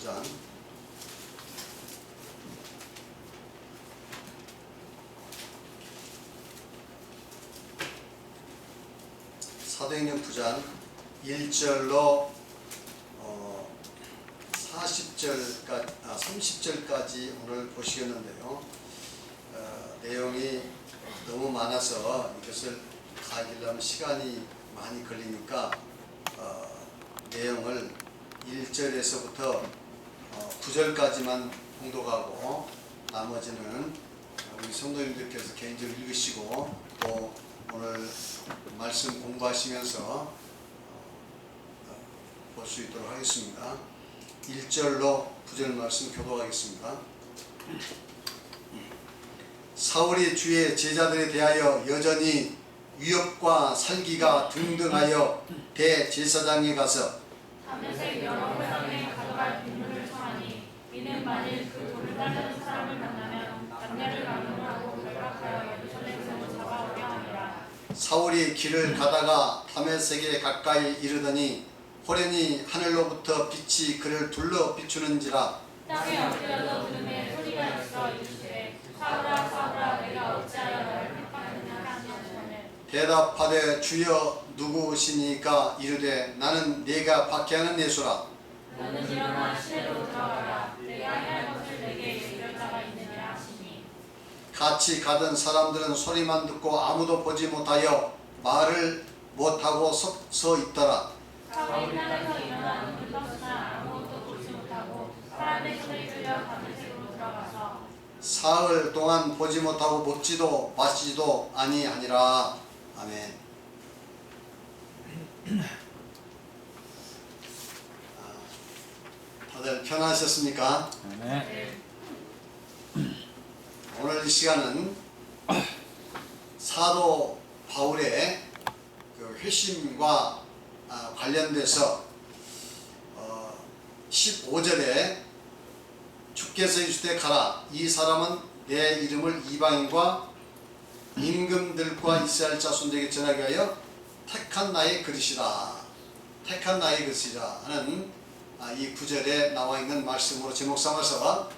9장 사도행전 9장 1절로 30절까지 오늘 보시겠는데요. 내용이 너무 많아서 이것을 가기려면 시간이 많이 걸리니까 내용을 1절에서부터 9절까지만 봉독하고 나머지는 우리 성도님들께서 개인적으로 읽으시고 또 오늘 말씀 공부하시면서 볼 수 있도록 하겠습니다. 1절로 9절 말씀 교독하겠습니다. 사울이 주의 제자들에 대하여 여전히 위협과 살기가 등등하여 대제사장에 가서 담에색 여러 회당에 가져갈 빈물을 청하니 이는 만일 그 돈을 따르는 사람을 만나면 남녀를 강론하고 결박하여 예루살렘으로 잡아오려 하니라. 사울이 길을 가다가 다메섹에 가까이 이르더니 호련히 하늘로부터 빛이 그를 둘러 비추는지라. 땅에 엎드려서 들음에 소리가 있어 이르시되 사울아 사울아 내가 어찌하여 너를 핍박하느냐 하시거늘. 대답하되 주여 누구시니까 이르되 나는 네가 박해하는 예수라. 너는 일어나 시내로 들어가라. 내가 할 것을 내게 이를 자가 있느니라 하시니. 같이 가던 사람들은 소리만 듣고 아무도 보지 못하여 말을 못하고 서 있더라. 사울이 땅에서 일어나 눈을 떴으나 아무것도 보지 못하고 사람의 손에 끌려 담에색으로 들어가서 사흘 동안 보지 못하고 먹지도 마시지도 아니하니라. 아멘. 다들 편안하셨습니까? 네. 오늘 이 시간은 사도 바울의 그 회심과 관련돼서 15절에 주께서 이르시되 가라. 이 사람은 내 이름을 이방인과 임금들과 이스라엘 자손들에게 전하게 하여 택한 나의 그릇이라. 택한 나의 그릇이라 하는 이 구절에 나와 있는 말씀으로 제목 삼아서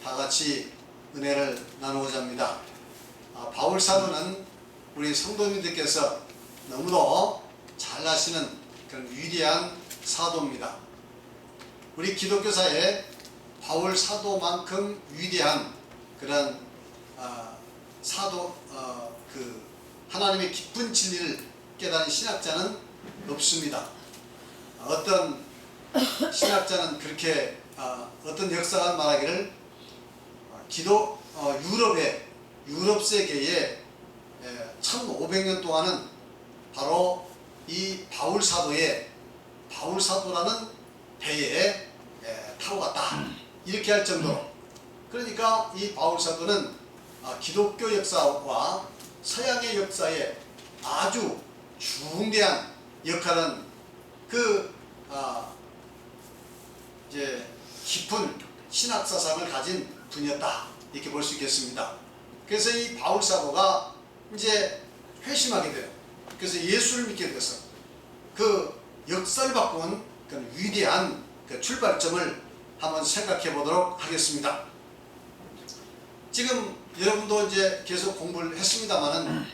다 같이 은혜를 나누고자 합니다. 바울 사도는 우리 성도님들께서 너무도 잘 아시는 그런 위대한 사도입니다. 우리 기독교사에 바울 사도만큼 위대한 그런 사도, 그 하나님의 깊은 진리를 깨달은 신학자는 없습니다. 어떤 신학자는 그렇게 어떤 역사가 말하기를 유럽 세계에 1500년 동안은 바로 이 바울 사도라는 배에 타고 갔다, 이렇게 할 정도로. 그러니까 이 바울 사도는 기독교 역사와 서양의 역사에 아주 중대한 역할은 이제 깊은 신학 사상을 가진 분이었다, 이렇게 볼 수 있겠습니다. 그래서 이 바울 사도가 이제 회심하게 돼요. 그래서 예수를 믿게 돼서 그 역사를 바꾼 그 위대한 그 출발점을 한번 생각해 보도록 하겠습니다. 지금 여러분도 이제 계속 공부를 했습니다만은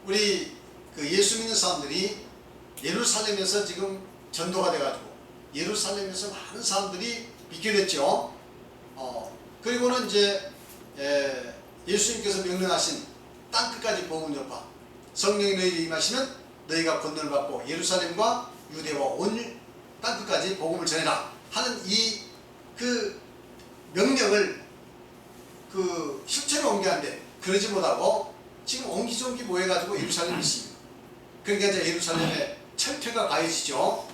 우리 그 예수 믿는 사람들이 예루살렘에서 지금 전도가 돼가지고 예루살렘에서 많은 사람들이 믿게 됐죠. 그리고는 이제 예수님께서 명령하신 땅끝까지 복음 전파, 성령이 너희에게 임하시면 너희가 권능을 받고 예루살렘과 유대와 온 땅끝까지 복음을 전해라 하는 이 그 명령을 그 실체로 옮겨야하는데 그러지 못하고 지금 옹기종기 모여가지고 예루살렘에 있습니다. 그러니까 이제 예루살렘에 철퇴가 가해지죠.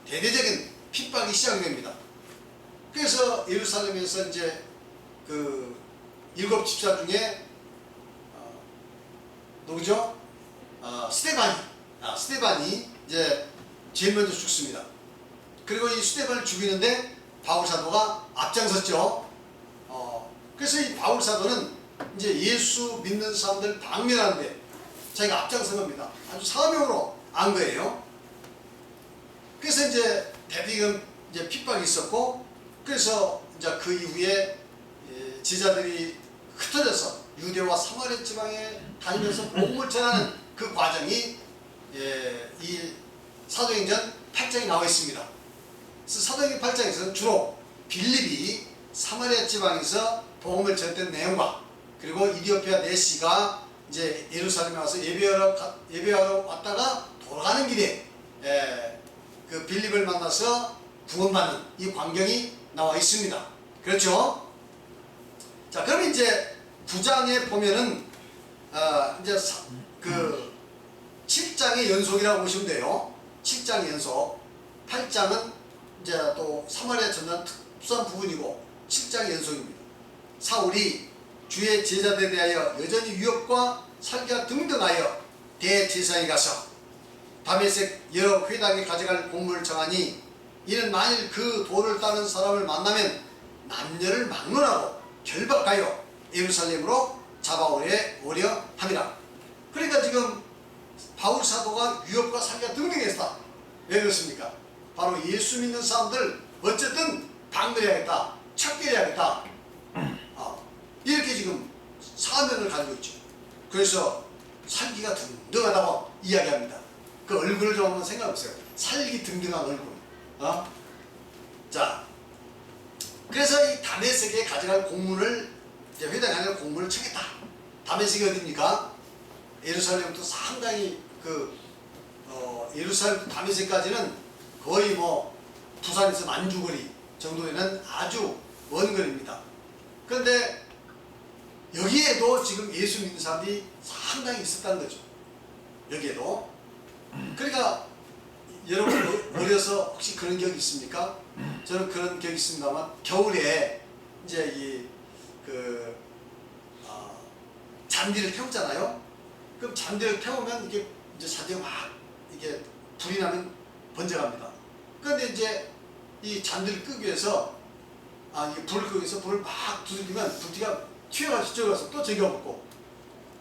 대대적인 핍박이 시작됩니다. 그래서 예루살렘에서 이제 그 7 집사 중에 누구죠? 스데반이 이제 제일 먼저 죽습니다. 그리고 이 스데반을 죽이는데 바울 사도가 앞장섰죠. 그래서 이 바울 사도는 이제 예수 믿는 사람들 방면하는데 자기가 앞장선 겁니다. 아주 사명으로 안 거예요. 그래서 이제 대비금 이제 핍박이 있었고, 그래서 이제 그 이후에 제자들이 흩어져서 유대와 사마리아 지방에 다니면서 복음을 전하는 그 과정이 이 사도행전 8장에 나와 있습니다. 그래서 사도행전 8장에서는 주로 빌립이 사마리아 지방에서 복음을 전했던 내용과, 그리고 이디오피아 네시가 이제 예루살렘에 와서 예배하러 왔다가 돌아가는 길에 그 빌립을 만나서 구원받는 이 광경이 나와 있습니다. 그렇죠? 자, 그럼 이제 9장에 보면은 이제 그 7장의 연속이라고 보시면 돼요. 7장의 연속. 8장은 이제 또 사마리아 전단 특수한 부분이고 7장의 연속입니다. 사울이 주의 제자들에 대하여 여전히 유업과 살기가 등등하여 대제사장에 가서 다메섹 여러 회당에 가져갈 공물을 정하니, 이는 만일 그 도를 따는 사람을 만나면 남녀를 막론하고 결박하여 예루살렘으로 잡아오려 함이라. 그러니까 지금 바울 사도가 유업과 살기가 등등했다. 왜 그렇습니까? 바로 예수 믿는 사람들 어쨌든 방문해야겠다, 척결해야겠다, 이렇게 지금 사명을 가지고 있죠. 그래서 살기가 등등하다고 이야기합니다. 그 얼굴을 좀 한번 생각해보세요. 살기 등등한 얼굴. 자, 그래서 이 다메섹에 가져갈 공문을, 이제 회당에 가져갈 공문을 청했다. 다메섹이 어디입니까? 예루살렘부터 상당히 예루살렘부터 다메섹까지는 거의 뭐 부산에서 만주거리 정도 되는 아주 먼 거리입니다. 그런데 여기에도 지금 예수 믿는 사람들이 상당히 있었다는 거죠. 여기에도. 그러니까 여러분 어려서 혹시 그런 기억이 있습니까? 저는 그런 기억이 있습니다만, 겨울에 이제 잔디를 태우잖아요. 그럼 잔디를 태우면 이게 이제 잔디가 막 이게 불이 나면 번져갑니다. 그런데 이제 이 잔디를 끄기 위해서 이 불을 끄기 위해서 불을 막 두들기면 불티가 튀어가서 저기 가서 또 저기가 붙고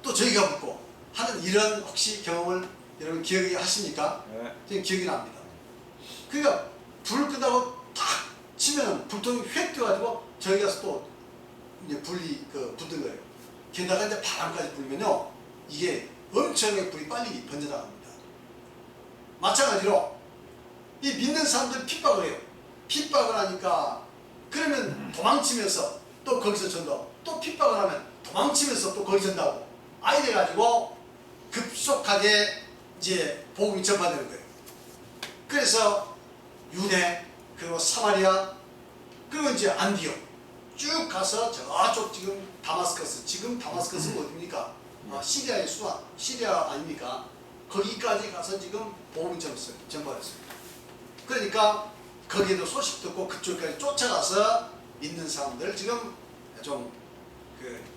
또 저기가 붙고 하는 이런 혹시 경험을 여러분 기억이 하십니까? 네. 지금 기억이 납니다. 그러니까 불을 끄다고 탁 치면 불통이 휙 뛰어가지고 저기 가서 또 이제 불이 붙은 거예요. 게다가 이제 바람까지 불면요, 이게 엄청나게 불이 빨리 번져나갑니다. 마찬가지로 이 믿는 사람들 핍박을 해요. 핍박을 하니까 그러면 도망치면서 또 거기서 전도, 또 핍박을 하면 도망치면서 또 거기 전도하고, 이래 가지고 급속하게 이제 복음이 전파되는 거예요. 그래서 유대, 그리고 사마리아, 그리고 이제 안디옥 쭉 가서 저쪽 지금 다마스커스, 지금 다마스커스가 어디입니까? 시리아의 수도, 시리아 아닙니까? 거기까지 가서 지금 복음이 전파됐습니다. 그러니까 거기에도 소식 듣고 그쪽까지 쫓아가서 믿는 사람들 지금 좀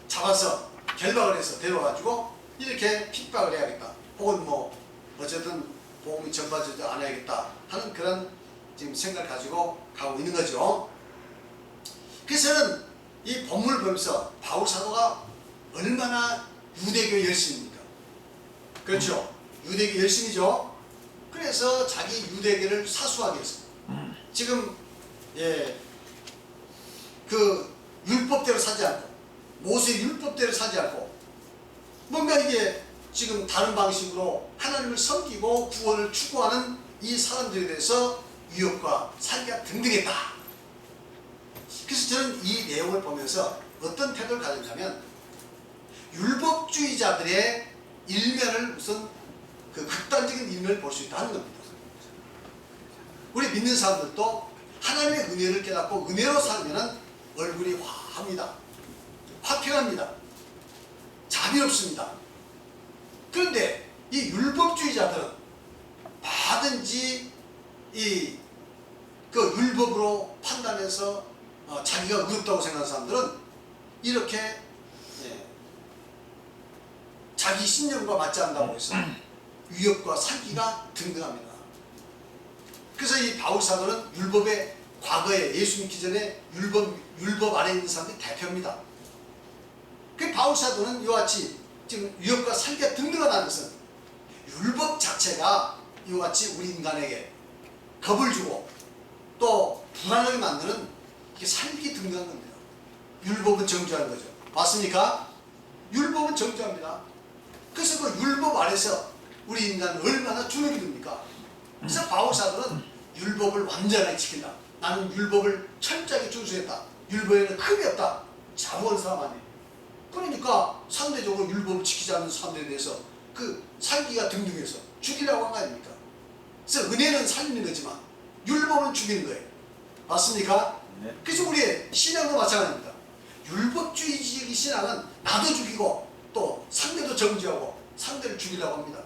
잡아서 결박을 해서 데려와가지고 이렇게 핍박을 해야겠다, 혹은 뭐 어쨌든 복음이 전파되지 않아야겠다 하는 그런 지금 생각을 가지고 가고 있는 거죠. 그래서는 이 본문을 보면서 바울 사도가 얼마나 유대교의 열심입니까? 그렇죠? 유대교 열심이죠. 그래서 자기 유대교를 사수하기 위해서 지금 그 율법대로 사지 않고, 모세의 율법대로 사지 않고, 뭔가 이게 지금 다른 방식으로 하나님을 섬기고 구원을 추구하는 이 사람들에 대해서 유혹과 살기가 등등했다. 그래서 저는 이 내용을 보면서 어떤 태도를 가졌냐면, 율법주의자들의 일면을 무슨 극단적인 일면을 볼 수 있다는 겁니다. 우리 믿는 사람들도 하나님의 은혜를 깨닫고 은혜로 살면 얼굴이 화합니다. 화평합니다. 자비롭습니다. 그런데 이 율법주의자들은 뭐든지 그 율법으로 판단해서 자기가 의롭다고 생각하는 사람들은 이렇게 자기 신념과 맞지 않는다고 해서 위협과 살기가 등등합니다. 그래서 이 바울 사도는 율법의 과거에 예수 믿기 전에 율법 아래에 있는 사람들이 대표입니다. 그 바울 사도는 이와 같이 지금 위협과 살기가 등등하다는 것은 율법 자체가 이와 같이 우리 인간에게 겁을 주고 불안하게 만드는 이게 살기 등등한 겁니다. 율법은 정죄하는 거죠. 맞습니까? 율법은 정죄합니다. 그래서 그 율법 아래서 우리 인간은 얼마나 주눅이 듭니까? 그래서 바울사도는 율법을 완전하게 지킨다. 나는 율법을 철저하게 준수했다. 율법에는 흠이 없다. 자부하는 사람 아니에요. 그러니까 상대적으로 율법을 지키지 않는 사람들에 대해서 그 살기가 등등해서 죽이라고 한 거 아닙니까? 그래서 은혜는 살리는 거지만 율법은 죽이는 거예요. 맞습니까? 네. 그래서 우리의 신앙도 마찬가지입니다. 율법주의적인 신앙은 나도 죽이고 또 상대도 정죄하고 상대를 죽이려고 합니다.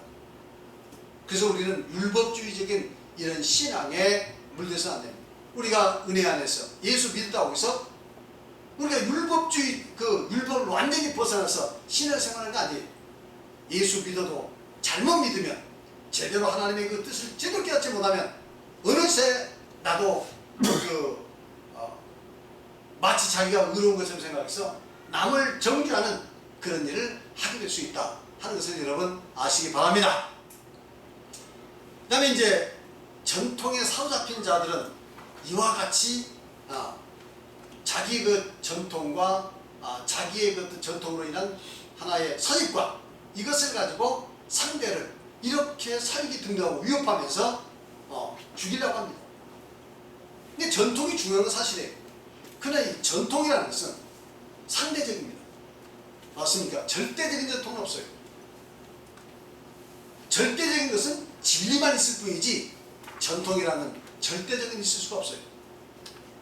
그래서 우리는 율법주의적인 이런 신앙에 물들어서는 안 됩니다. 우리가 은혜 안에서 예수 믿었다고 해서 우리가 율법주의 그 율법을 완전히 벗어나서 신앙생활하는 거 아니에요. 예수 믿어도 잘못 믿으면 제대로 하나님의 그 뜻을 제대로 깨닫지 못하면 어느새 나도 마치 자기가 의로운 것처럼 생각해서 남을 정죄하는 그런 일을 하게 될 수 있다 하는 것을 여러분 아시기 바랍니다. 그 다음에 이제 전통에 사로잡힌 자들은 이와 같이 자기 그 전통과 자기의 그 전통으로 인한 하나의 선입관 이것을 가지고 상대를 이렇게 살기 등등하고 위협하면서 죽이려고 합니다. 근데 전통이 중요한 건 사실이에요. 그러나 이 전통이라는 것은 상대적입니다. 맞습니까? 절대적인 전통은 없어요. 절대적인 것은 진리만 있을 뿐이지 전통이라는 절대적인 있을 수가 없어요.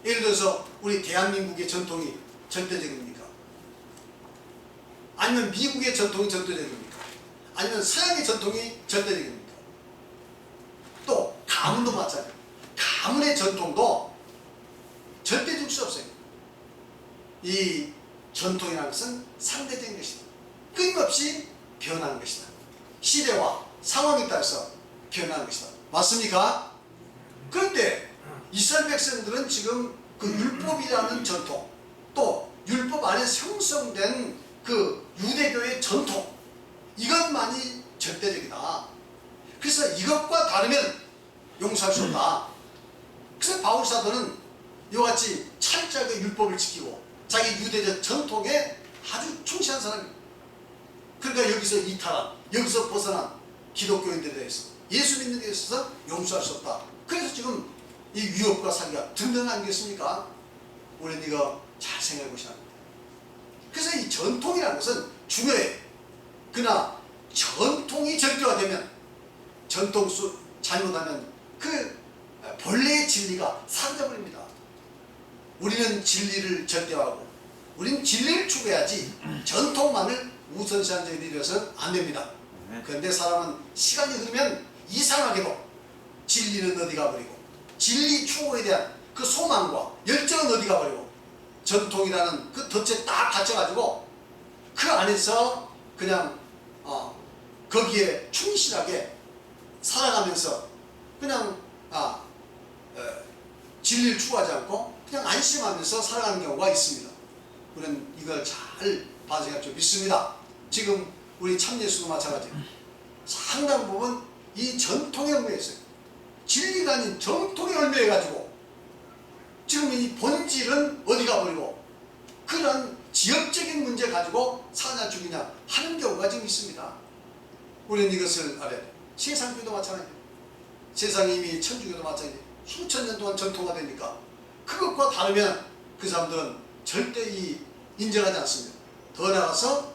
예를 들어서 우리 대한민국의 전통이 절대적입니까? 아니면 미국의 전통이 절대적입니까? 아니면 서양의 전통이 절대적입니까? 또 가문도 마찬가지예요. 가문의 전통도 절대적일 수 없어요. 이 전통이라는 것은 상대적인 것이다. 끊임없이 변하는 것이다. 시대와 상황에 따라서 변하는 것이다. 맞습니까? 그런데 이스라엘 백성들은 지금 그 율법이라는 전통, 또 율법 안에서 형성된 그 유대교의 전통, 이것만이 절대적이다. 그래서 이것과 다르면 용서할 수 없다. 그래서 바울사도는 이와 같이 철저하게 율법을 지키고 자기 유대적 전통에 아주 충실한 사람입니다. 그러니까 여기서 이탈한, 여기서 벗어난 기독교인들에 대해서 예수 믿는 데 있어서 용서할 수 없다. 그래서 지금 이 위협과 사기가 등등 아니겠습니까? 우리는 이거 잘 생각해 보셔야 합니다. 그래서 이 전통이라는 것은 중요해요. 그러나 전통이 절대화되면, 전통 잘못하면 그 본래의 진리가 사라져버립니다. 우리는 진리를 절대화하고 우리는 진리를 추구해야지 전통만을 우선시한 적이 되어서는 안 됩니다. 그런데 사람은 시간이 흐르면 이상하게도 진리는 어디 가버리고 진리 추구에 대한 그 소망과 열정은 어디 가버리고 전통이라는 그 덫에 딱 갇혀가지고 그 안에서 그냥 거기에 충실하게 살아가면서 그냥 진리를 추구하지 않고 그냥 안심하면서 살아가는 경우가 있습니다. 우리는 이걸 잘 반성할 줄 믿습니다. 지금 우리 참예수도 마찬가지예요. 상당 부분 이 전통에 얽매였어요. 진리가 아닌 전통에 얽매여가지고 지금 이 본질은 어디 가버리고 그런 지역적인 문제 가지고 사냐 죽이냐 하는 경우가 지금 있습니다. 우리는 이것을 알아야 돼요. 세상교도 마찬가지예요. 세상이 이미 천주교도 마찬가지예요. 수천 년 동안 전통화 되니까 그것과 다르면 그 사람들은 절대 인정하지 않습니다. 더 나아가서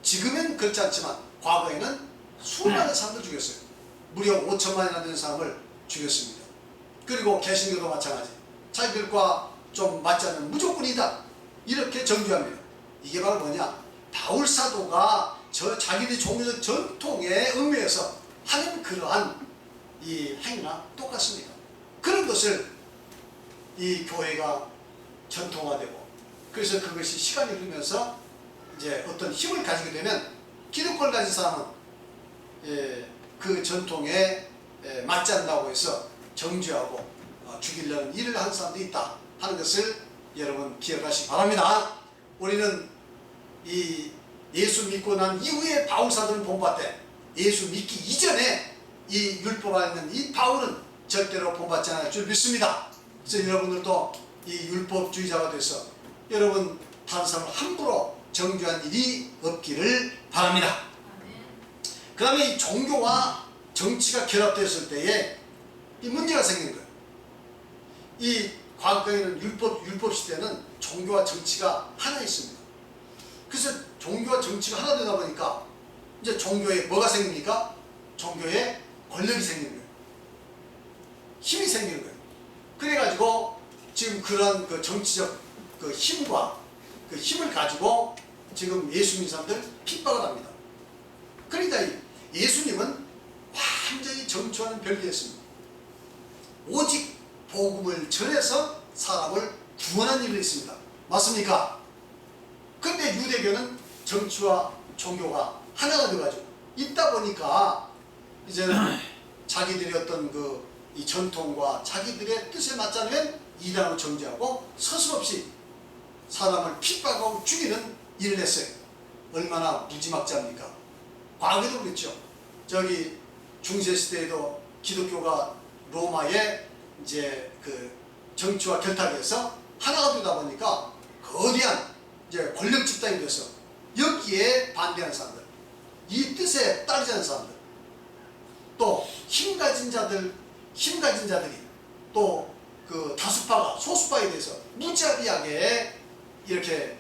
지금은 그렇지 않지만 과거에는 수많은 사람들 죽였어요. 무려 5천만이나 되는 사람을 죽였습니다. 그리고 개신교도 마찬가지. 자기들과 좀 맞지 않는 무조건이다 이렇게 정죄합니다. 이게 바로 뭐냐? 바울사도가 자기들이 종교적 전통에 얽매여서 하는 그러한 이 행위나 똑같습니다. 그런 것을 이 교회가 전통화되고 그래서 그것이 시간이 흐르면서 이제 어떤 힘을 가지게 되면 기독교를 가진 사람은 그 전통에 맞지 않는다고 해서 정죄하고 죽이려는 일을 하는 사람도 있다 하는 것을 여러분 기억하시기 바랍니다. 우리는 이 예수 믿고 난 이후에 바울사도는 본받되 예수 믿기 이전에 이 율법 안에 있는 이 바울은 절대로 본받지 않을 줄 믿습니다. 그래서 여러분들도 이 율법주의자가 돼서 여러분 다른 사람을 함부로 정죄한 일이 없기를 바랍니다. 그 다음에 이 종교와 정치가 결합됐을 때에 이 문제가 생기는 거예요. 이 과거에는 율법 시대는 종교와 정치가 하나 있습니다. 그래서 종교와 정치가 하나 되다 보니까 이제 종교에 뭐가 생깁니까? 종교에 권력이 생기는 거예요. 힘이 생기는 거예요. 그래가지고 지금 그런 그 정치적 그 힘과 그 힘을 가지고 지금 예수 믿는 사람들 핍박을 합니다. 그러니까 예수님은 완전히 정치와는 별개였습니다. 오직 복음을 전해서 사람을 구원한 일을 했습니다. 맞습니까? 근데 유대교는 정치와 종교가 하나가 돼가지고 있다 보니까 이제는 자기들의 어떤 이 전통과 자기들의 뜻에 맞지 않으면 이단으로 정죄하고 서슴없이 사람을 핍박하고 죽이는 일을 했어요. 얼마나 무지막지합니까? 과거에도 그랬죠. 저기 중세시대에도 기독교가 로마에 이제 그 정치와 결탁해서 하나가 되다 보니까 거대한 이제 권력 집단이 돼서 여기에 반대하는 사람들, 이 뜻에 따르지 않는 사람들, 또 힘 가진 자들이 또 그 다수파가 소수파에 대해서 무자비하게 이렇게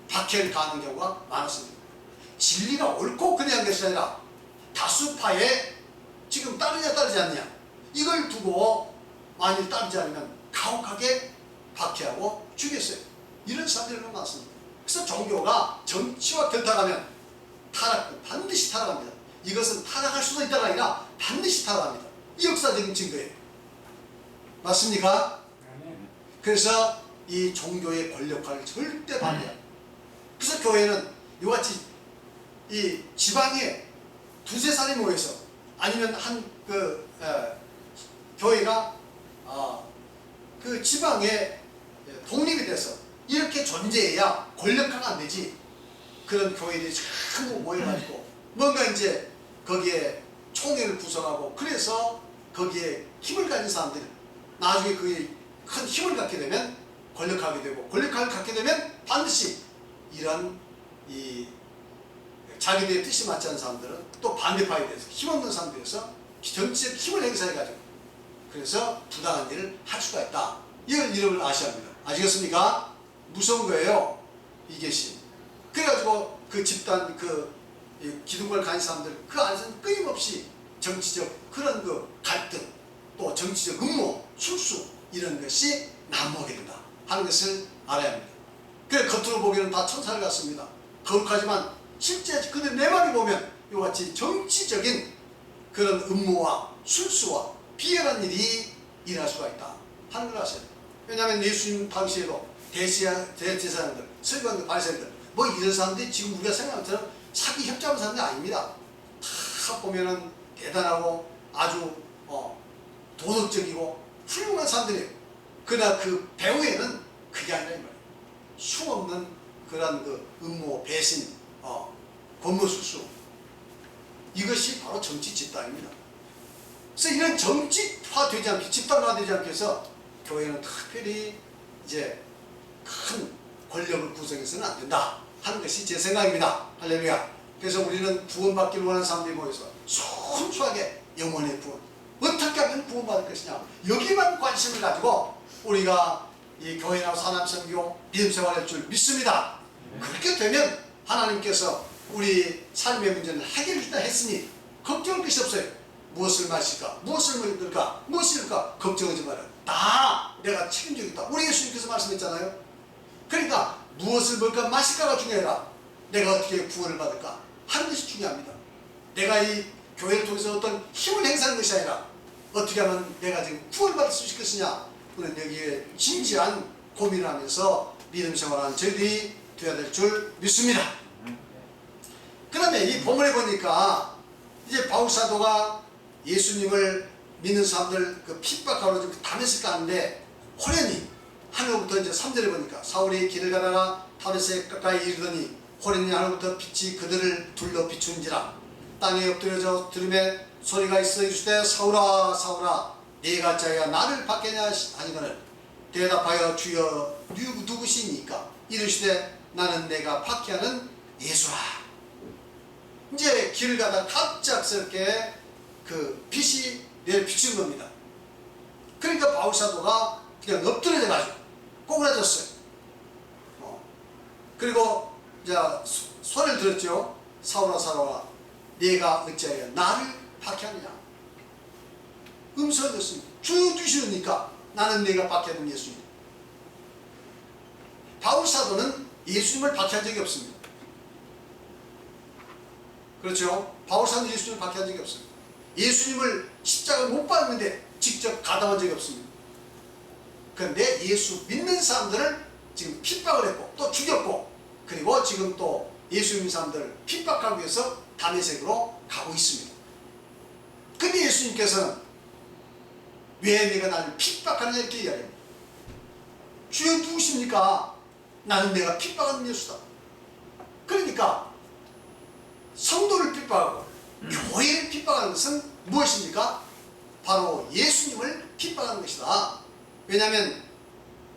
박해를 가하는 경우가 많았습니다. 진리가 옳고 그냥 것이 아니라 다수파에 지금 따르냐 따르지 않느냐 이걸 두고 만일 따르지 않으면 가혹하게 박해하고 죽였어요. 이런 사람들이 너무 많습니다. 그래서 종교가 정치와 결탁하면 반드시 타락합니다. 이것은 타락할 수도 있다가 아니라 반드시 타락합니다. 이 역사적인 증거예요. 맞습니까? 그래서 이 종교의 권력화를 절대 반대합니다. 그래서 교회는 이같이 이 지방에 두세 사람이 모여서 아니면 교회가 그 지방에 독립이 돼서 이렇게 존재해야 권력화가 안 되지. 그런 교회들이 전부 모여가지고 뭔가 이제 거기에 총회를 구성하고 그래서 거기에 힘을 가진 사람들이 나중에 그게 큰 힘을 갖게 되면 권력하게 되고 권력을 갖게 되면 반드시 이런 이 자기들의 뜻이 맞지 않는 사람들은 또 반대파에 대해서 힘없는 사람들에서 정치적 힘을 행사해가지고 그래서 부당한 일을 할 수가 있다. 이런 이름을 아셔야 합니다. 아시겠습니까? 무서운 거예요. 이것이. 그래가지고 그 집단 기독교를 가진 사람들 그 안에서는 끊임없이 정치적 그런 갈등 또 정치적 음모 술수 이런 것이 난무하게 된다 하는 것을 알아야 합니다. 그래 겉으로 보기에는 다 천사를 같습니다. 거룩하지만 실제 그들 내막에 보면 이같이 정치적인 그런 음모와 술수와 비열한 일이 일어날 수가 있다 하는 걸 아셔야 돼요. 왜냐하면 예수님 당시에도 대제사장들, 서기관들, 바리새인들 뭐 이런 사람들이 지금 우리가 생각하는 것처럼 사기 협잡하는 사람들이 아닙니다. 다 보면은 대단하고 아주 도덕적이고 훌륭한 사람들이에요. 그러나 그 배후에는 그게 아니라 이 말이에요. 수없는 그런 음모, 배신, 권모술수 이것이 바로 정치 집단입니다. 그래서 이런 정치화되지 않게 집단화되지 않게 해서 교회는 특별히 이제 큰 권력을 구성해서는 안 된다 하는 것이 제 생각입니다. 할렐루야. 그래서 우리는 구원받기를 원하는 사람들이 모여서 순수하게 영혼의 구원 어떻게 하면 구원받을 것이냐 여기만 관심을 가지고 우리가 이 교회나 사남선교 믿음생활할 줄 믿습니다. 그렇게 되면 하나님께서 우리 삶의 문제는 해결을 다 했으니 걱정할 것이 없어요. 무엇을 마실까? 무엇을 먹을까? 무엇일까? 걱정하지 마라. 다 내가 책임지겠다. 우리 예수님께서 말씀했잖아요. 그러니까 무엇을 먹을까 마실까가 중요해라. 내가 어떻게 구원을 받을까 하는 것이 중요합니다. 내가 이 교회를 통해서 어떤 힘을 행사하는 것이 아니라 어떻게 하면 내가 지금 구원을 받을 수 있을 것이냐 우리는 여기에 진지한 고민을 하면서 믿음 생활하는 저희들이 되어야 될 줄 믿습니다. 그 다음에 이 본문에 보니까 이제 바울사도가 예수님을 믿는 사람들 핍박하러 다메섹 가는데 호련히 하늘로부터 이제 3절에 보니까 사울이 길을 가다가 다메섹 가까이 이르더니 호련히 하늘로부터 빛이 그들을 둘러 비추는지라 땅에 엎드려져 들음에 소리가 있어 이르시되 사울아 사울아 네가 자야 나를 받겠냐 하니거늘 대답하여 주여 누구시니까? 이르시되 나는 내가 박해하는 예수라. 이제 길을 가다 갑작스럽게 그 빛이 내비친 겁니다. 그러니까 바울 사도가 그냥 엎드려져 가지고 꼬부라졌어요. 그리고 이제 소리를 들었죠. 사울아 사울아 네가 어찌하여 나를 박해하느냐. 음성을 듣습니다. 주 주시니까 나는 네가 박해하는 예수님. 바울 사도는 예수님을 박해한 적이 없습니다. 그렇죠? 바울 사도는 예수님을 박해한 적이 없습니다. 예수님을 십자가를 못 박는데 직접 가담한 적이 없습니다. 그런데 예수 믿는 사람들을 지금 핍박을 했고 또 죽였고, 그리고 지금 또 예수 믿는 사람들을 핍박하기 위해서 다메섹으로 가고 있습니다. 근데 예수님께서는 왜 내가 나를 핍박하느냐 이렇게 이야기합니다. 주여 누구십니까? 나는 내가 핍박하는 예수다. 그러니까 성도를 핍박하고 교회를 핍박하는 것은 무엇입니까? 바로 예수님을 핍박하는 것이다. 왜냐하면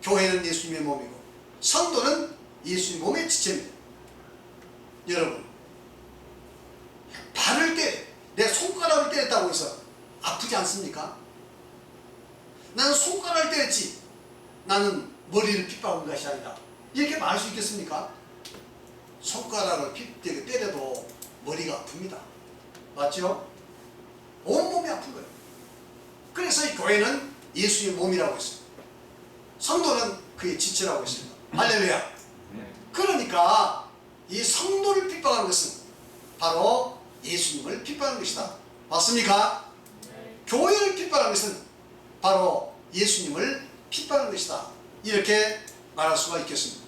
교회는 예수님의 몸이고 성도는 예수님 몸의 지체입니다. 여러분, 발을 내 손가락을 때렸다고 해서 아프지 않습니까? 나는 손가락을 때렸지 나는 머리를 핍박한 것이 아니다. 이렇게 말할 수 있겠습니까? 손가락을 때려도 머리가 아픕니다. 맞죠? 온몸이 아픈 거예요. 그래서 이 교회는 예수의 몸이라고 했습니다. 성도는 그의 지체라고 했습니다. 할렐루야. 그러니까 이 성도를 핍박하는 것은 바로 예수님을 핍박하는 것이다. 맞습니까? 교회를 핍박하는 것은 바로 예수님을 핍박하는 것이다. 이렇게 말할 수가 있겠습니다.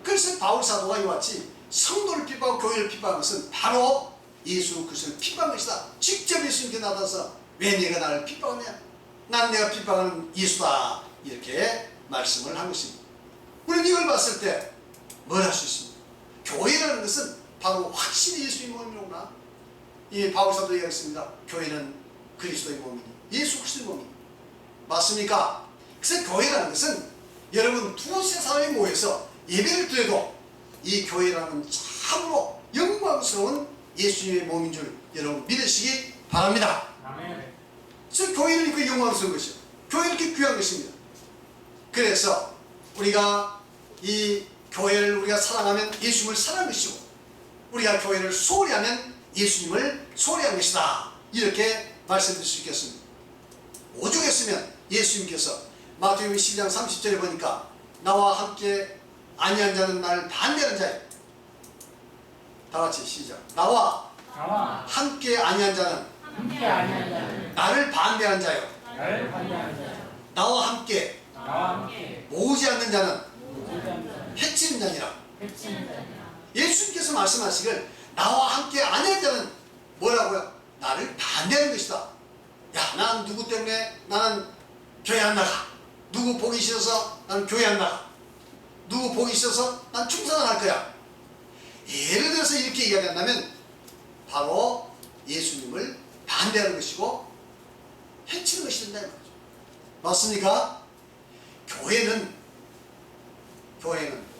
그래서 바울 사도가 이와 같이 성도를 핍박하고 교회를 핍박하는 것은 바로 예수 그리스도를 핍박하는 것이다. 직접 예수님께 나타나서 왜 네가 나를 핍박하냐? 난 내가 핍박하는 예수다. 이렇게 말씀을 한 것입니다. 우리는 이걸 봤을 때 뭘 할 수 있습니까? 교회라는 것은 바로 확실히 예수의 몸이로구나. 이 바울 사도 얘기했습니다. 교회는 그리스도의 몸이니 예수 그리스도의 몸이니. 맞습니까? 그래서 교회라는 것은 여러분 두세 사람이 모여서 예배를 드려도 이 교회라는 참으로 영광스러운 예수님의 몸인 줄 여러분 믿으시기 바랍니다. 아멘. 그래서 교회는 이렇게 영광스러운 것이요, 교회는 이렇게 귀한 것입니다. 그래서 우리가 이 교회를 우리가 사랑하면 예수님을 사랑하는 것이고, 우리가 교회를 소홀히 하면 예수님을 소홀히 한 것이다. 이렇게 말씀드릴 수 있겠습니다. 오죽했으면 예수님께서 마태복음 12장 30절에 보니까 나와 함께 아니한 자는 나를 반대하는 자요. 다 같이 시작. 나와 함께 아니한 자는 함께 아니한 자는 나를 반대하는 자요. 나를 반대하는 자요. 나와 함께 나와 함께 모으지 않는 자는 모지한 자는 해치는 자니라. 해치는 자니라. 예수님께서 말씀하시길 나와 함께 아니한 자는 뭐라고요? 나를 반대하는 것이다. 야, 난 누구 때문에 나는 교회 안 나가. 누구 보기 싫어서 나는 교회 안 나가. 누구 보기 싫어서 난 충성 안 할 거야. 예를 들어서 이렇게 이야기한다면 바로 예수님을 반대하는 것이고 해치는 것이 된다는 거죠. 맞습니까? 교회는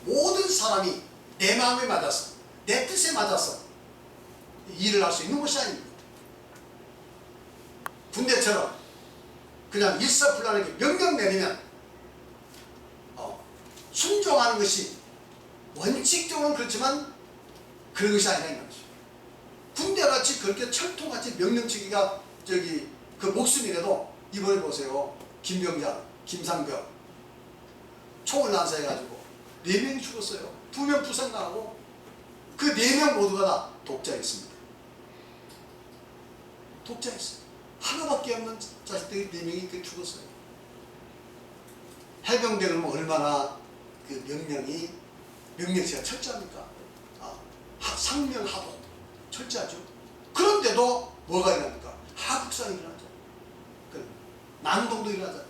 모든 사람이 내 마음에 맞아서 내 뜻에 맞아서 일을 할 수 있는 것이 아닙니다. 군대처럼 그냥 일사불란하게 명령 내리면 순종하는 것이 원칙적으로는 그렇지만 그런 것이 아니라는 거죠. 군대같이 그렇게 철통같이 명령치기가 그 목숨이라도 이번에 보세요. 김병장, 김상병 총을 난사해가지고 4명이 죽었어요. 2명 부상당하고 그 4명 모두가 다 독자였습니다. 독자였어요. 하나밖에 없는 자식들이 4명이 죽었어요. 해병대 그러면 얼마나 그 명령치가 철저합니까? 상명하복 철저하죠. 그런데도 뭐가 일어납니까? 하극상이 일어나죠. 난동도 일어나죠.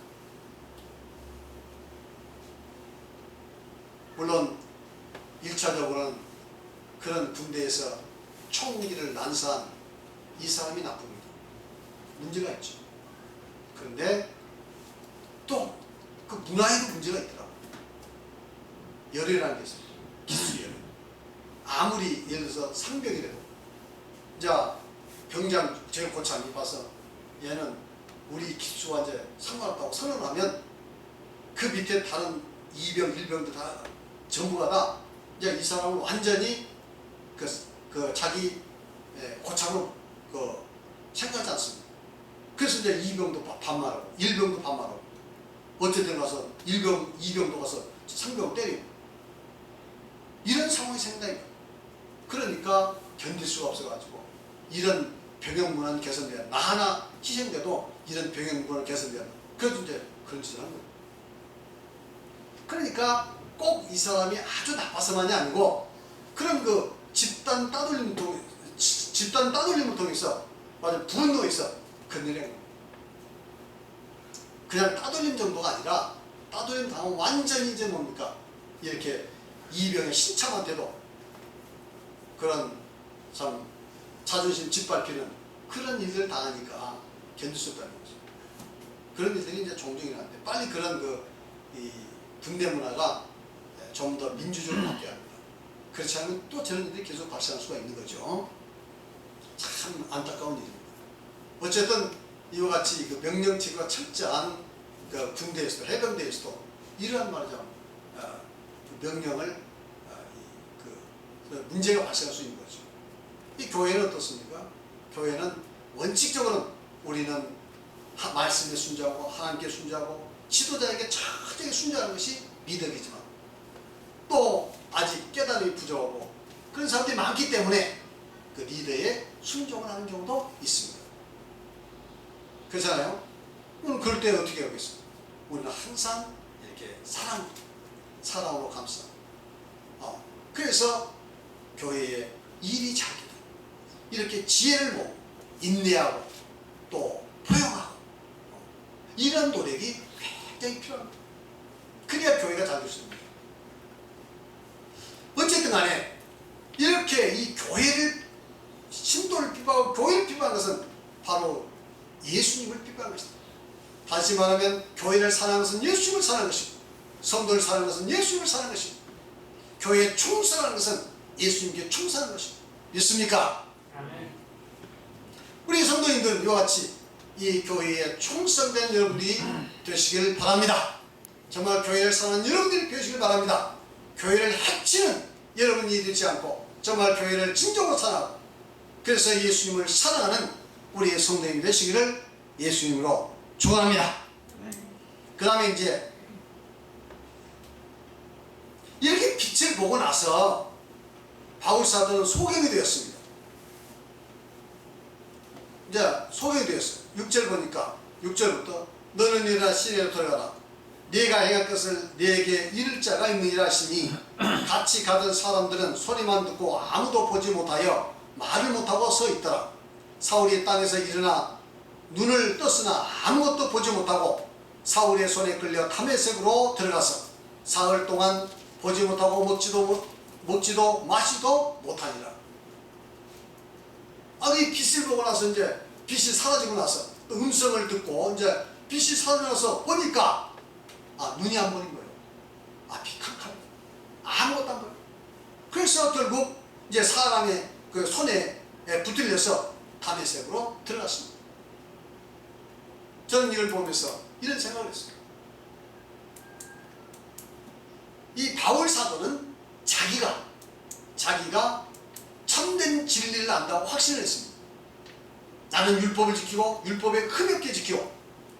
물론 1차적으로는 그런 군대에서 총기를 난사한 이 사람이 나쁩니다. 문제가 있죠. 그런데 또 그 문화에도 문제가 있더라고. 열이라는 게 있어요. 기수열. 아무리 예를 들어서 상병이라도, 자 병장 제일 고참이 봐서 얘는 우리 기수와 이제 상관없다고 선언하면 그 밑에 다른 2병, 1병도 다 전부가 다 이제 이 사람은 완전히 그 자기 고참으로 생각하지 않습니다. 그래서 이제 2병도 반말하고 1병도 반말하고 어쨌든 가서 1병, 2병도 가서 상병을 때리고 이런 상황이 생긴다니까. 그러니까 견딜 수가 없어가지고 이런 병역 문화는 개선돼야, 나 하나 희생돼도 이런 병역 문화를 개선돼야, 그래도 이제 그런 짓을 하는 거예요. 그러니까 꼭 이 사람이 아주 나빠서만이 아니고 그런 그 집단 따돌림을 통해서 맞아 분노에서 건드리는 거예요. 그냥 따돌림 정도가 아니라 따돌림 당하면 완전히 이제 뭡니까 이렇게 이병의 신참한테도 그런 참 자존심 짓밟히는 그런 일들을 당하니까 견딜 수 없다는 거죠. 그런 일들이 이제 종종 일어나는데 빨리 그런 이 군대 문화가 좀 더 민주적으로 바뀌어야 합니다. 그렇지 않으면 또 저런 일들이 계속 발생할 수가 있는 거죠. 참 안타까운 일입니다. 어쨌든 이와 같이 그 명령체계가 철저한 그 군대에서도 해병대에서도 이러한 말이죠. 명령을 문제가 발생할 수 있는 거죠. 이 교회는 어떻습니까? 교회는 원칙적으로는 우리는 말씀에 순종하고 하나님께 순종하고 지도자에게 철저하게 순종하는 것이 미덕이지만 또 아직 깨달음이 부족하고 그런 사람들이 많기 때문에 그 리더에 순종을 하는 경우도 있습니다. 그렇잖아요? 그럴 때 어떻게 하겠어요? 우리는 항상 이렇게 사랑으로 감싸. 그래서 교회의 일이 잘 되고 이렇게 지혜를 모으고 인내하고 또 포용하고 이런 노력이 굉장히 필요합니다. 그래야 교회가 잘 될 수 있습니다. 어쨌든 간에 이렇게 이 교회를 신도를 비방하고 교회를 비방한 것은 바로 예수님을 비방한 것이다. 다시 말하면 교회를 사랑하는 것은 예수님을 사랑하는 것이고 성도를 사랑하는 것은 예수님을 사랑하는 것이고 교회에 충성하는 것은 예수님께 충성하는 것입니다. 믿습니까? 아멘. 우리 성도님들 이와 같이 이 교회에 충성된 여러분들이 되시길 바랍니다. 정말 교회를 사랑하는 여러분들이 되시길 바랍니다. 교회를 해치는 여러분이 되지 않고 정말 교회를 진정으로 사랑하고 그래서 예수님을 사랑하는 우리의 성도님이 되시기를 예수님으로 축원합니다. 그 다음에 이제 이렇게 빛을 보고 나서 바울사도는 소경이 되었습니다. 이제 소경이 되었어요. 6절 보니까 6절부터 너는 일어나 시내로 들어가라. 네가 행할 것을 네게 이를 자가 있느니라 하시니 같이 가던 사람들은 소리만 듣고 아무도 보지 못하여 말을 못하고 서 있더라. 사울이 땅에서 일어나 눈을 떴으나 아무것도 보지 못하고 사울의 손에 끌려 다메섹으로 들어가서 사흘 동안 보지 못하고 먹지도 마시도 못하니라. 이 빛을 보고 나서 이제 빛이 사라지고 나서 또 음성을 듣고 이제 빛이 사라져서 보니까 눈이 안 보이는 거예요. 빛 캄캄해. 아무것도 안 보여요. 그래서 결국 이제 사람의 그 손에 붙들려서 다메섹으로 들어갔습니다. 저는 이걸 보면서 이런 생각을 했어요. 이 바울 사도는 자기가 참된 진리를 안다고 확신을 했습니다. 나는 율법을 지키고 율법에 흠없게 지키고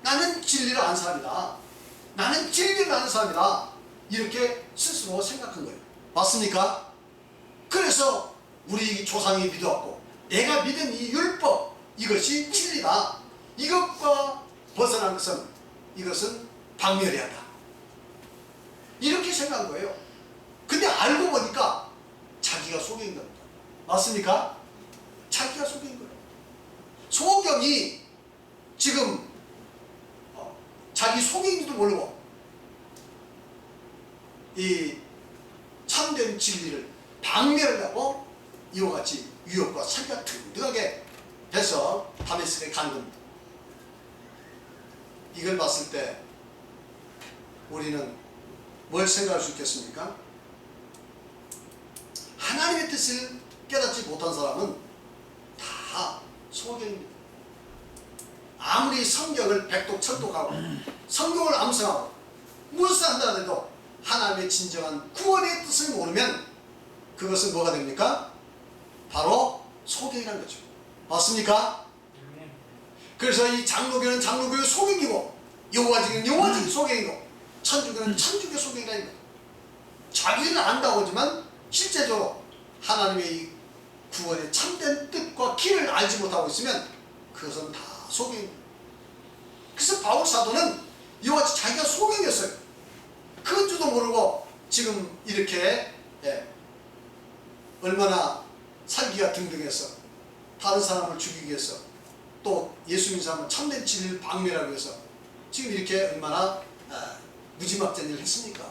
나는 진리를 아는 사람이다. 나는 진리를 아는 사람이다. 이렇게 스스로 생각한 거예요. 맞습니까? 그래서 우리 조상이 믿었고 내가 믿은 이 율법 이것이 진리다. 이것과 벗어난 것은 이것은 박멸해야 한다. 이렇게 생각한 거예요. 근데 알고 보니까 자기가 속인 겁니다. 맞습니까? 자기가 속인 거예요. 소경이 지금 자기 속인지도 모르고 이 참된 진리를 박멸하려고 이와 같이 유혹과 사기가 든든하게 돼서 다메섹에 간 겁니다. 이걸 봤을 때 우리는 뭘 생각할 수 있겠습니까? 하나님의 뜻을 깨닫지 못한 사람은 다 소경입니다. 아무리 성경을 백독철독하고 성경을 암송하고 무엇을 한다 해도 하나님의 진정한 구원의 뜻을 모르면 그것은 뭐가 됩니까? 바로 소경이라는 거죠. 맞습니까? 그래서 이 장로교는 장로교의 소경이고 여호와직은 여호와직의 소경이고 천주교는 천주교의 소경이라는 거예요. 자기는 안다고 하지만 실제적으로 하나님의 이 구원의 참된 뜻과 길을 알지 못하고 있으면 그것은 다 소경입니다. 그래서 바울 사도는 이와 같이 자기가 소경이었어요. 그건 줄도 모르고 지금 이렇게 얼마나 살기가 등등해서 다른 사람을 죽이기 위해서 또 예수 믿는 사람은 참된 진리를 방멸하기 위해서 지금 이렇게 얼마나 무지막지한 일을 했습니까?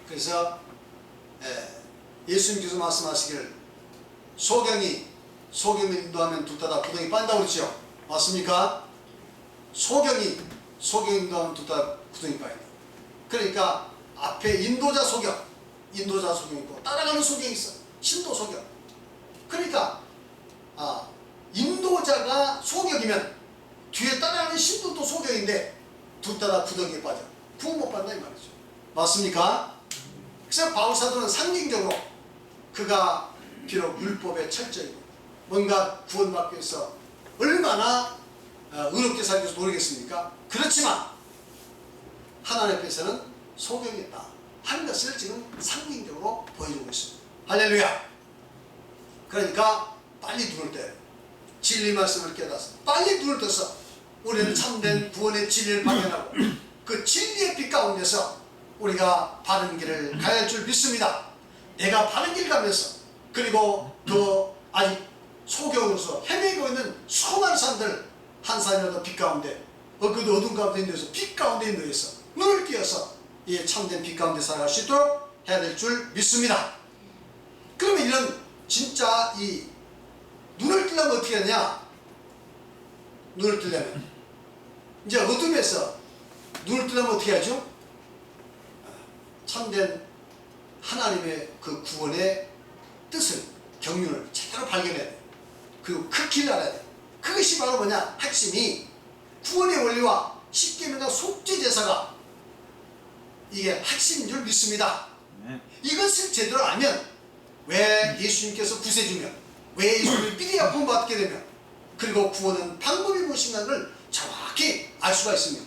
그래서 예수님께서 말씀하시기를 소경을 인도하면 둘 다 구덩이 빤다고 그랬죠. 맞습니까? 소경을 인도하면 둘 다 구덩이 빠진다. 그러니까 앞에 인도자 소경이 있고 따라가는 소경이 있어. 신도 소경. 그러니까 인도자가 소경이면 뒤에 따라가는 신도도 소경인데 둘 다 구덩이에 빠져. 구원 못 받는다 이 말이죠. 맞습니까? 그래서 바울 사도는 상징적으로 그가 비록 율법의 철저이고 뭔가 구원받기 위해서 얼마나 의롭게 살기 위해서 노력했습니까? 그렇지만 하나님 앞에서는 소경이었다 하는 것을 지금 상징적으로 보여주고 있습니다. 할렐루야. 그러니까 빨리 눈을 떼요. 진리 말씀을 깨닫습니다. 빨리 눈을 떠서 우리는 참된 구원의 진리를 발견하고 그 진리의 빛 가운데서 우리가 바른 길을 가야 할 줄 믿습니다. 내가 바른 길 가면서 그리고 또 아직 소경으로서 헤매고 있는 수많은 사람들 한 사람이라도 빛 가운데 그 어둠 가운데 있는 데서 빛 가운데 있는 데서 눈을 띄어서 이 참된 빛 가운데 살아갈 수 있도록 해야 될 줄 믿습니다. 그러면 이런 진짜 이 눈을 뜨려면 어떻게 하냐? 눈을 뜨려면 이제 어둠에서 눈을 뜨려면 어떻게 하죠? 참된 하나님의 그 구원의 뜻을 경륜을 제대로 발견해야 돼. 그리고 그 길을 알아야 돼. 그것이 바로 뭐냐? 핵심이 구원의 원리와 십계명과 속죄제사가 이게 핵심인 줄 믿습니다. 이것을 제대로 알면 왜 예수님께서 구세주며 왜 예수님을 미리야 구원받게 되며 그리고 구원은 방법이 무엇인가를 정확히 알 수가 있습니다.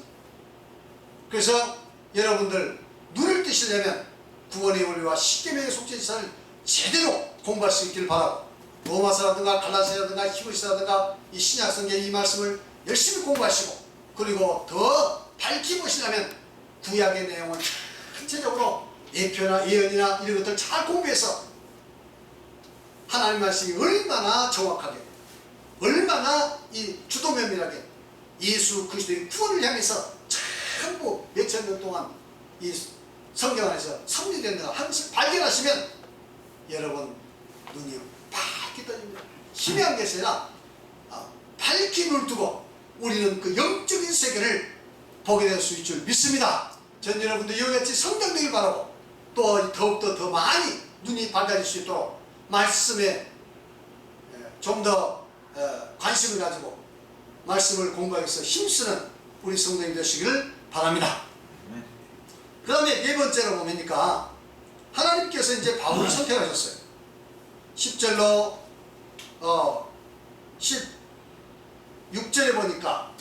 그래서 여러분들 눈을 뜨시려면 구원의 원리와 십계명의 속죄제사를 제대로 공부할 수 있기를 바라고 로마서라든가 갈라디아라든가 히브리서라든가 이 신약성경의 이 말씀을 열심히 공부하시고 그리고 더 밝히 보시려면 구약의 내용을 전체적으로 예표나 예언이나 이런 것들 잘 공부해서 하나님 말씀이 얼마나 정확하게 얼마나 이 주도면밀하게 예수 그리스도의 구원을 향해서 전부 몇천 년 동안 이 성경 안에서 성립된다 하는 것을 발견하시면 여러분 눈이 밝게 떠집니다. 희미한 것이 아니라 밝게 눈을 뜨고 우리는 그 영적인 세계를 보게 될 수 있을 줄 믿습니다. 전 여러분들 이와 같이 성장되길 바라고 또 더욱더 더 많이 눈이 밝아질 수 있도록 말씀에 좀 더 관심을 가지고 말씀을 공부하기 위해서 힘쓰는 우리 성도님 되시기를 바랍니다. 그 다음에 네 번째로 보니까 하나님께서 이제 바울을 선택하셨어요. 10절로 16절에 보니까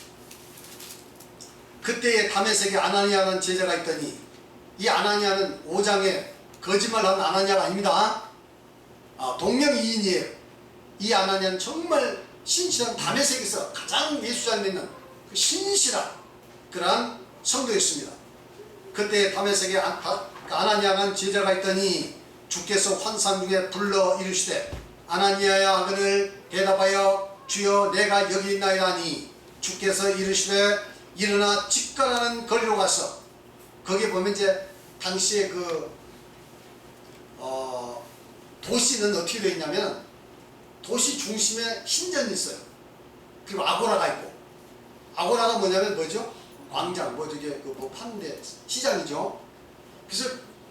그때에 다메섹에 아나니아라는 제자가 있더니 이 아나니아는 5장에 거짓말하는 아나니아가 아닙니다. 동명이인이에요. 이 아나니아는 정말 신실한 다메섹에서 가장 예수 잘 믿는 그 신실한 그러한 성도였습니다. 그때 다메섹에 아나니아라는 제자가 있더니 주께서 환상 중에 불러 이르시되 아나니아야 하거늘 대답하여 주여 내가 여기 있나이다 하니 주께서 이르시되 일어나 직관하는 거리로 가서 거기에 보면 이제 당시에 그 도시는 어떻게 되어 있냐면 도시 중심에 신전이 있어요. 그리고 아고라가 있고 아고라가 뭐냐면 뭐죠? 광장 뭐 저게 그뭐 파는데 시장이죠.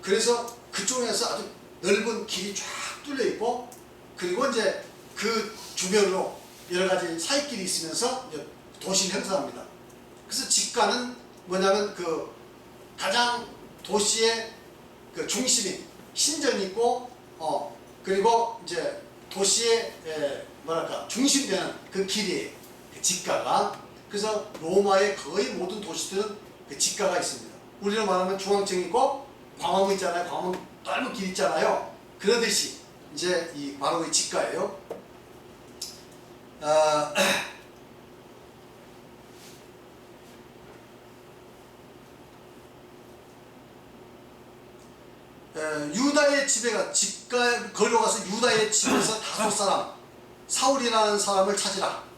그래서 그쪽에서 아주 넓은 길이 쫙 뚫려 있고, 그리고 이제 그 주변으로 여러 가지 사이길이 있으면서 이제 도시를 형성합니다. 그래서 집가는 뭐냐면 그 가장 도시의 그 중심인 신전이 있고, 그리고 이제 도시의 뭐랄까 중심되는 그 길이 그 집가가. 그래서 로마의 거의 모든 도시들은 그 집가가 있습니다. 우리로 말하면 중앙청이 있고 광화문 있잖아요. 광화문 넓은 길 있잖아요. 그러듯이 이제 이 바로 이 집가예요. 유다의 집가에 걸려가서 유다의 집에서 5사람 사울이라는 사람을 찾으라.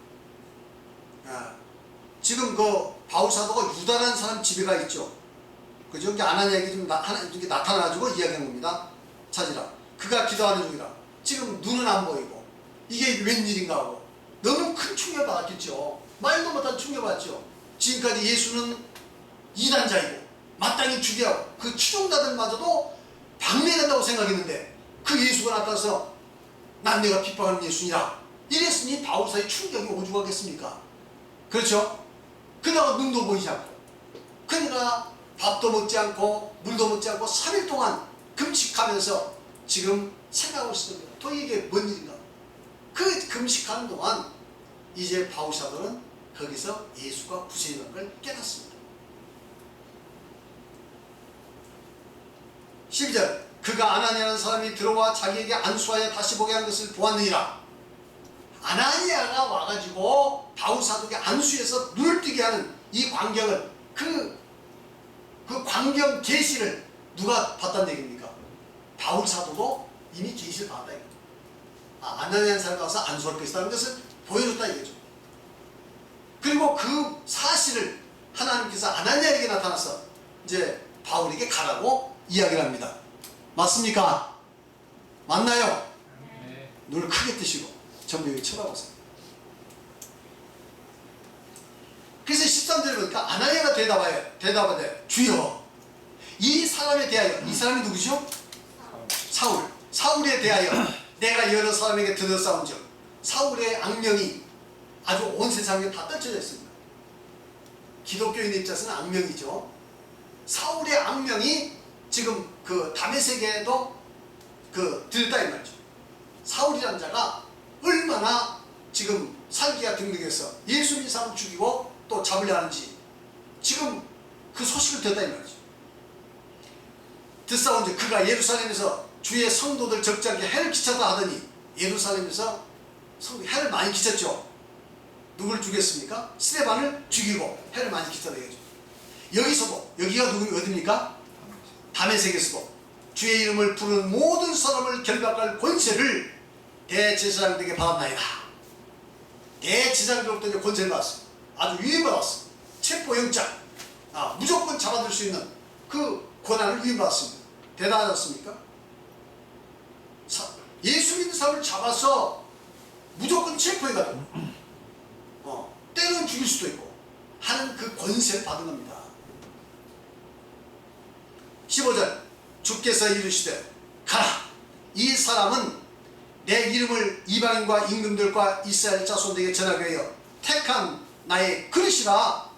지금 그 바울 사도가 유다라는 사람 집에가 있죠. 그죠? 이게 아나니아에게 좀 나타나가지고 이야기한 겁니다. 찾으라. 그가 기도하는 중이라. 지금 눈은 안 보이고 이게 웬일인가 하고 너무 큰 충격을 받았겠죠. 말도 못한 충격을 받았죠. 지금까지 예수는 이단자이고 마땅히 죽여야 하고 그 추종자들마저도 방해된다고 생각했는데 그 예수가 나타나서 난 내가 핍박하는 예수니라 이랬으니 바울사의 충격이 오죽하겠습니까? 그렇죠? 그러다가 눈도 보이지 않고, 그러니까 밥도 먹지 않고 물도 먹지 않고 3일 동안 금식하면서 지금 생각하고 있을 겁니다. 또 이게 뭔 일인가? 그 금식하는 동안 이제 바울사도는 거기서 예수가 구세주라는 걸 깨닫습니다. 12절 그가 아나니아라는 사람이 들어와 자기에게 안수하여 다시 보게 한 것을 보았느니라. 아나니아가 와가지고 바울사도에게 안수해서 눈을 뜨게 하는 이 광경을, 그 광경 계시를 누가 봤다는 얘기입니까? 바울사도도 이미 계시를 받았다 이거죠. 아나니아라는 사람이 와서 안수할 것이라는 것을 보여줬다 이거죠. 그리고 그 사실을 하나님께서 아나니아에게 나타나서 이제 바울에게 가라고 이야기를 합니다. 맞습니까? 맞나요? 네. 눈을 크게 뜨시고 전부 여기 쳐다보세요. 그래서 13절에 보니까 아나니아가 대답하되 주여 이 사람에 대하여, 이 사람이 누구죠? 사울에 대하여 내가 여러 사람에게 들어싸운즉 사울의 악명이 아주 온 세상에 다 떨쳐져 있습니다. 기독교인 입장에서는 악명이죠. 사울의 악명이 지금 그 다메섹에도 들었다 이 말이죠. 사울이라는 자가 얼마나 지금 살기가 등등해서 예수 믿는 사람을 죽이고 또 잡으려 하는지 지금 그 소식을 듣다 이 말이죠. 듣사온즉 그가 예루살렘에서 주의 성도들 적잖게 해를 끼쳤다 하더니, 예루살렘에서 해를 많이 끼쳤죠. 누굴 죽였습니까? 스데반을 죽이고 해를 많이 끼쳤다 이거죠. 여기서도, 여기가 어디입니까? 다메섹에서도 주의 이름을 부르는 모든 사람을 결박할 권세를 대제사장에게 받았나이다. 대제사장으로부터 권세를 받았어요. 아주 위임받았어요. 체포영장, 무조건 잡아들 수 있는 그 권한을 위임받았습니다. 대단하지 않습니까? 예수 믿는 사람을 잡아서 무조건 체포해가지고 때로는 죽일 수도 있고 하는 그 권세를 받은 겁니다. 15절 주께서 이르시되 가라. 이 사람은 내 이름을 이방인과 임금들과 이스라엘 자손들에게 전하게 하여 택한 나의 그릇이라.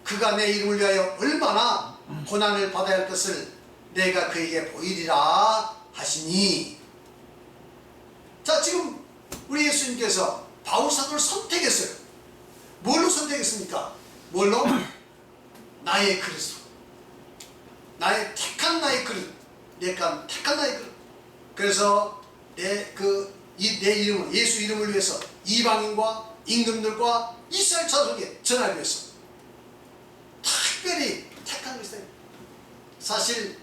그가 내 이름을 위하여 얼마나 고난을 받아야 할 것을 내가 그에게 보이리라 하시니. 자, 지금 우리 예수님께서 바울사도를 선택했어요. 뭘로 선택했습니까? 뭘로? 나의 그릇으로. 택한 나의 그릇. 택한 나의 그릇. 그래서 내 이름을, 예수 이름을 위해서 이방인과 임금들과 이스라엘 자손에게 전하기 위해서 특별히 택한 것이다. 사실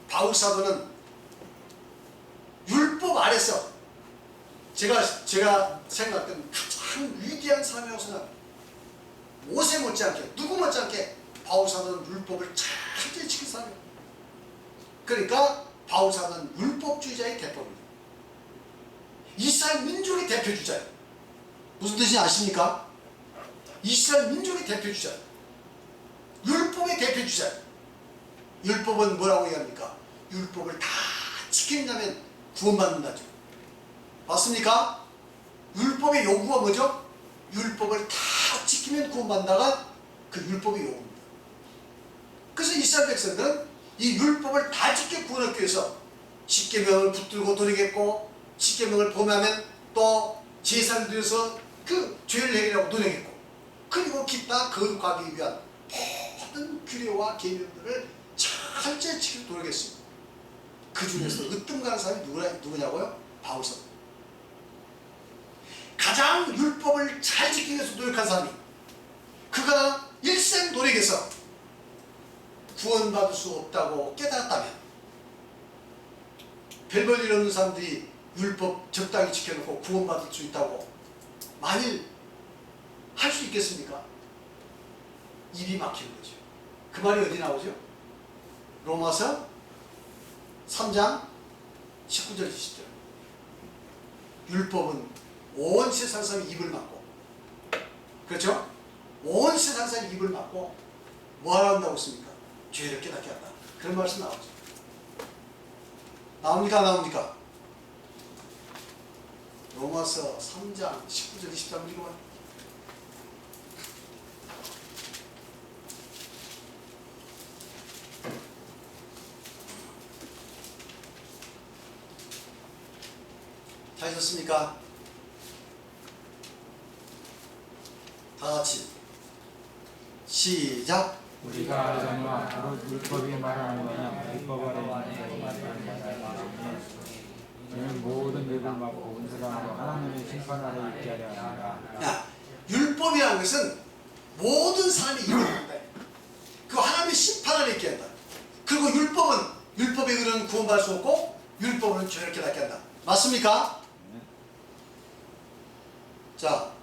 바울사도는 율법 아래서 제가 생각하는 가장 위대한 사람이라고 생각합니다. 모세 못지않게, 누구 못지않게 바울사도는 율법을 철저히 지킨 사람이에요. 그러니까 바울사도는 율법주의자의 대표입니다. 이스라엘 민족의 대표주자예요. 무슨 뜻인지 아십니까? 이스라엘 민족의 대표주자예요. 율법의 대표 주자. 율법은 뭐라고 얘기합니까? 율법을 다 지킨다면 구원받는다죠. 맞습니까? 율법의 요구가 뭐죠? 율법을 다 지키면 구원받는다가 그 율법의 요구입니다. 그래서 이스라엘 백성들은 이 율법을 다 지켜 구원하기 위해서 십계명을 붙들고 돌이켰고, 십계명을 범하면 또 제사를 드려서 그 죄를 해결하고 노력했고, 그리고 기타 거룩하기 위한 모든 규례와 계명들을 철저히 지키고 노력했습니다. 그 중에서 으뜸가는 사람이 누구냐고요? 바울사도. 가장 율법을 잘 지키기 위해서 노력한 사람이, 그가 일생 노력해서 구원받을 수 없다고 깨달았다면, 별 볼 일 없는 사람들이 율법 적당히 지켜놓고 구원받을 수 있다고 만일 할 수 있겠습니까? 입이 막히는 거죠. 그 말이 어디 나오죠? 로마서 3장 19절 20절. 율법은 온 세상 사람이 입을 막고, 그렇죠? 온 세상 사람이 입을 막고 뭐 하라 한다고 했습니까? 죄를 깨닫게 한다. 그런 말씀 나오죠. 나옵니까? 안 나옵니까? 로마서 3장 19절 20절 읽어봐요. 잘 읽었습니까? 다 같이 시작. 우리가 알거니와 율법이 말하는 것은 율법 아래 이는 모든 율법을 막고 온 사람으로 하나님의 심판 아래 있게 하려 합니다. 야, 율법이라는 것은 모든 사람이 이루어진다. 그 하나님의 심판 아래 있게 한다. 그리고 율법에 의하면 구원받을 수 없고, 율법은 죄를 깨닫게 한다. 맞습니까? 자,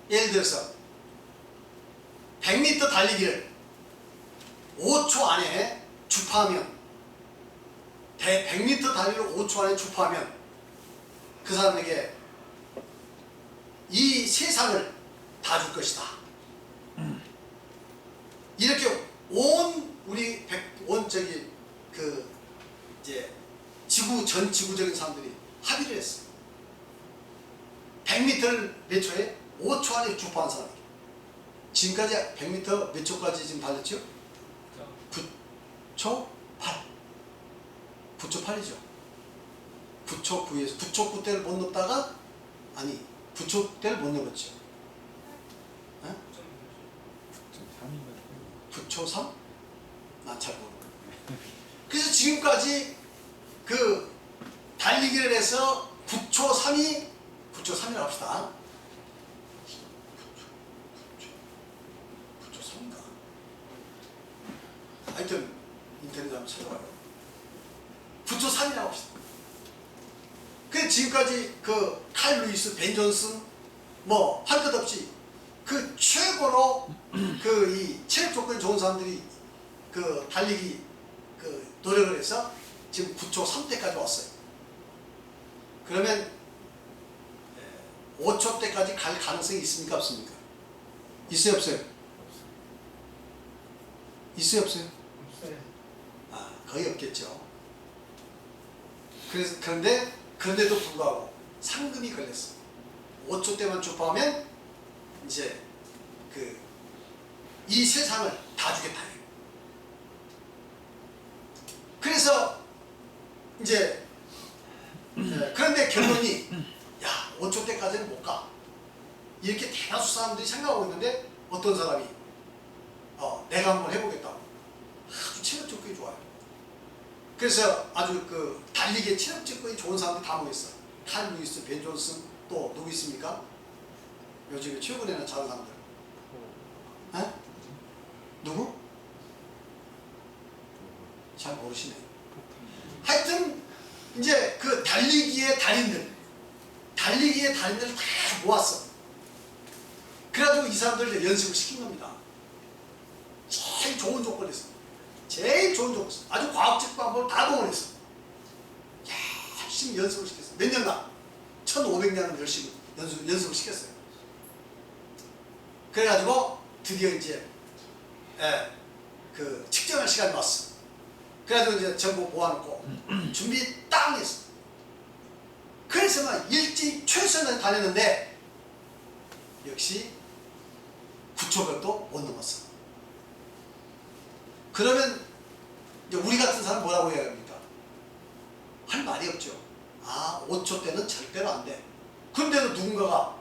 예를 들어서 100m 달리기를 5초 안에 주파하면, 100m 달리기를 5초 안에 주파하면 그 사람에게 이 세상을 다 줄 것이다. 이렇게 전 지구적인 사람들이 합의를 했어요. 100m를 몇 초에? 5초 안에 주파한 사람이. 지금까지 100m 몇 초까지 지금 달렸죠? 9초 8. 9초 8이죠. 9초 9에서 9초 9대를 못 넘다가, 아니 9초 대를 못 넘었죠. 9초 3? 난 잘 모르고. 그래서 지금까지 그 달리기를 해서 9초 3이 9초 3이라고 합시다. 9초 3인가? 하여튼 인터넷 한번 찾아봐요. 9초 3이라고 합시다. 그래서 지금까지 그 칼 루이스, 벤 존슨 뭐 할 것 없이 그 최고로 그 이 체력 조건이 좋은 사람들이 그 달리기 그 노력을 해서 지금 9초 3대까지 왔어요. 그러면 5초 때까지 갈 가능성이 있습니까? 없습니까? 있어요? 없어요? 있어요? 없어요? 없어요. 아, 거의 없겠죠. 그런데도 불구하고 상금이 걸렸어. 5초 때만 주파하면 이제 이 세상을 다 주겠다. 그래서 이제 그런데 결론이, 야, 5초 때까지는 못 가. 이렇게 대다수 사람들이 생각하고 있는데, 어떤 사람이 내가 한번 해보겠다고. 아주 체력 조건이 좋아요. 그래서 아주 그 달리기에 체력 조건이 좋은 사람들이 다 모였어. 칼 루이스, 벤 존슨, 또 누구 있습니까? 요즘에 최근에는 잘하는 사람들. 에? 누구? 잘 모르시네. 하여튼 이제 그 달리기의 달인들 다 모았어. 그래가지고 이 사람들 연습을 시킨 겁니다. 제일 좋은 조건에서, 아주 과학적 방법을 다 동원했어. 열심히 연습을 시켰어. 몇 년간? 1500년을 열심히 연습을 시켰어요. 그래가지고 드디어 이제 그 측정할 시간이 왔어. 그래가지고 이제 전부 모아놓고 준비 딱 했어. 그래서 막 일찍 최선을 다녔는데 역시 9초벽도 못 넘었어. 그러면 이제 우리 같은 사람 뭐라고 해야 합니까? 할 말이 없죠. 5초 때는 절대로 안 돼. 그런데도 누군가가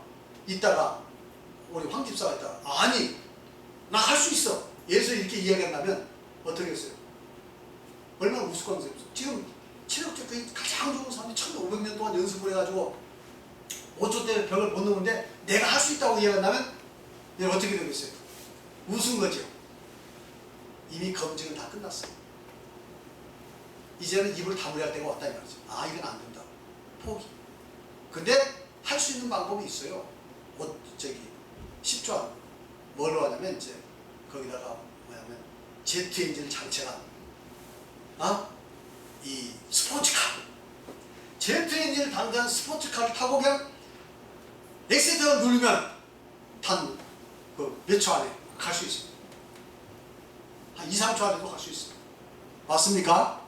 있다가 우리 황 집사가 있다가 아니 나 할 수 있어. 예수 이렇게 이야기한다면 어떻게 했어요? 얼마나 우스꽝스러워. 지금 체력적 가장 좋은 사람이 1500년 동안 연습을 해가지고 5초 때 벽을 못 넘는데 내가 할 수 있다고 이야기한다면 얘는 어떻게 되겠어요? 웃은 거죠. 이미 검증은 다 끝났어요. 이제는 입을 다물어야 할 때가 왔다 이 말이죠. 이건 안 된다. 포기. 근데 할 수 있는 방법이 있어요. 10초 안. 뭘로 하냐면 이제 거기다가 뭐냐면 제트 엔진 장착한 이 스포츠카. 제트 엔진을 담은 스포츠카를 타고 그냥 엑셀터를 누르면 단 몇 초 안에 갈 수 있어요. 한 2, 3초 안에도 갈 수 있어요. 맞습니까?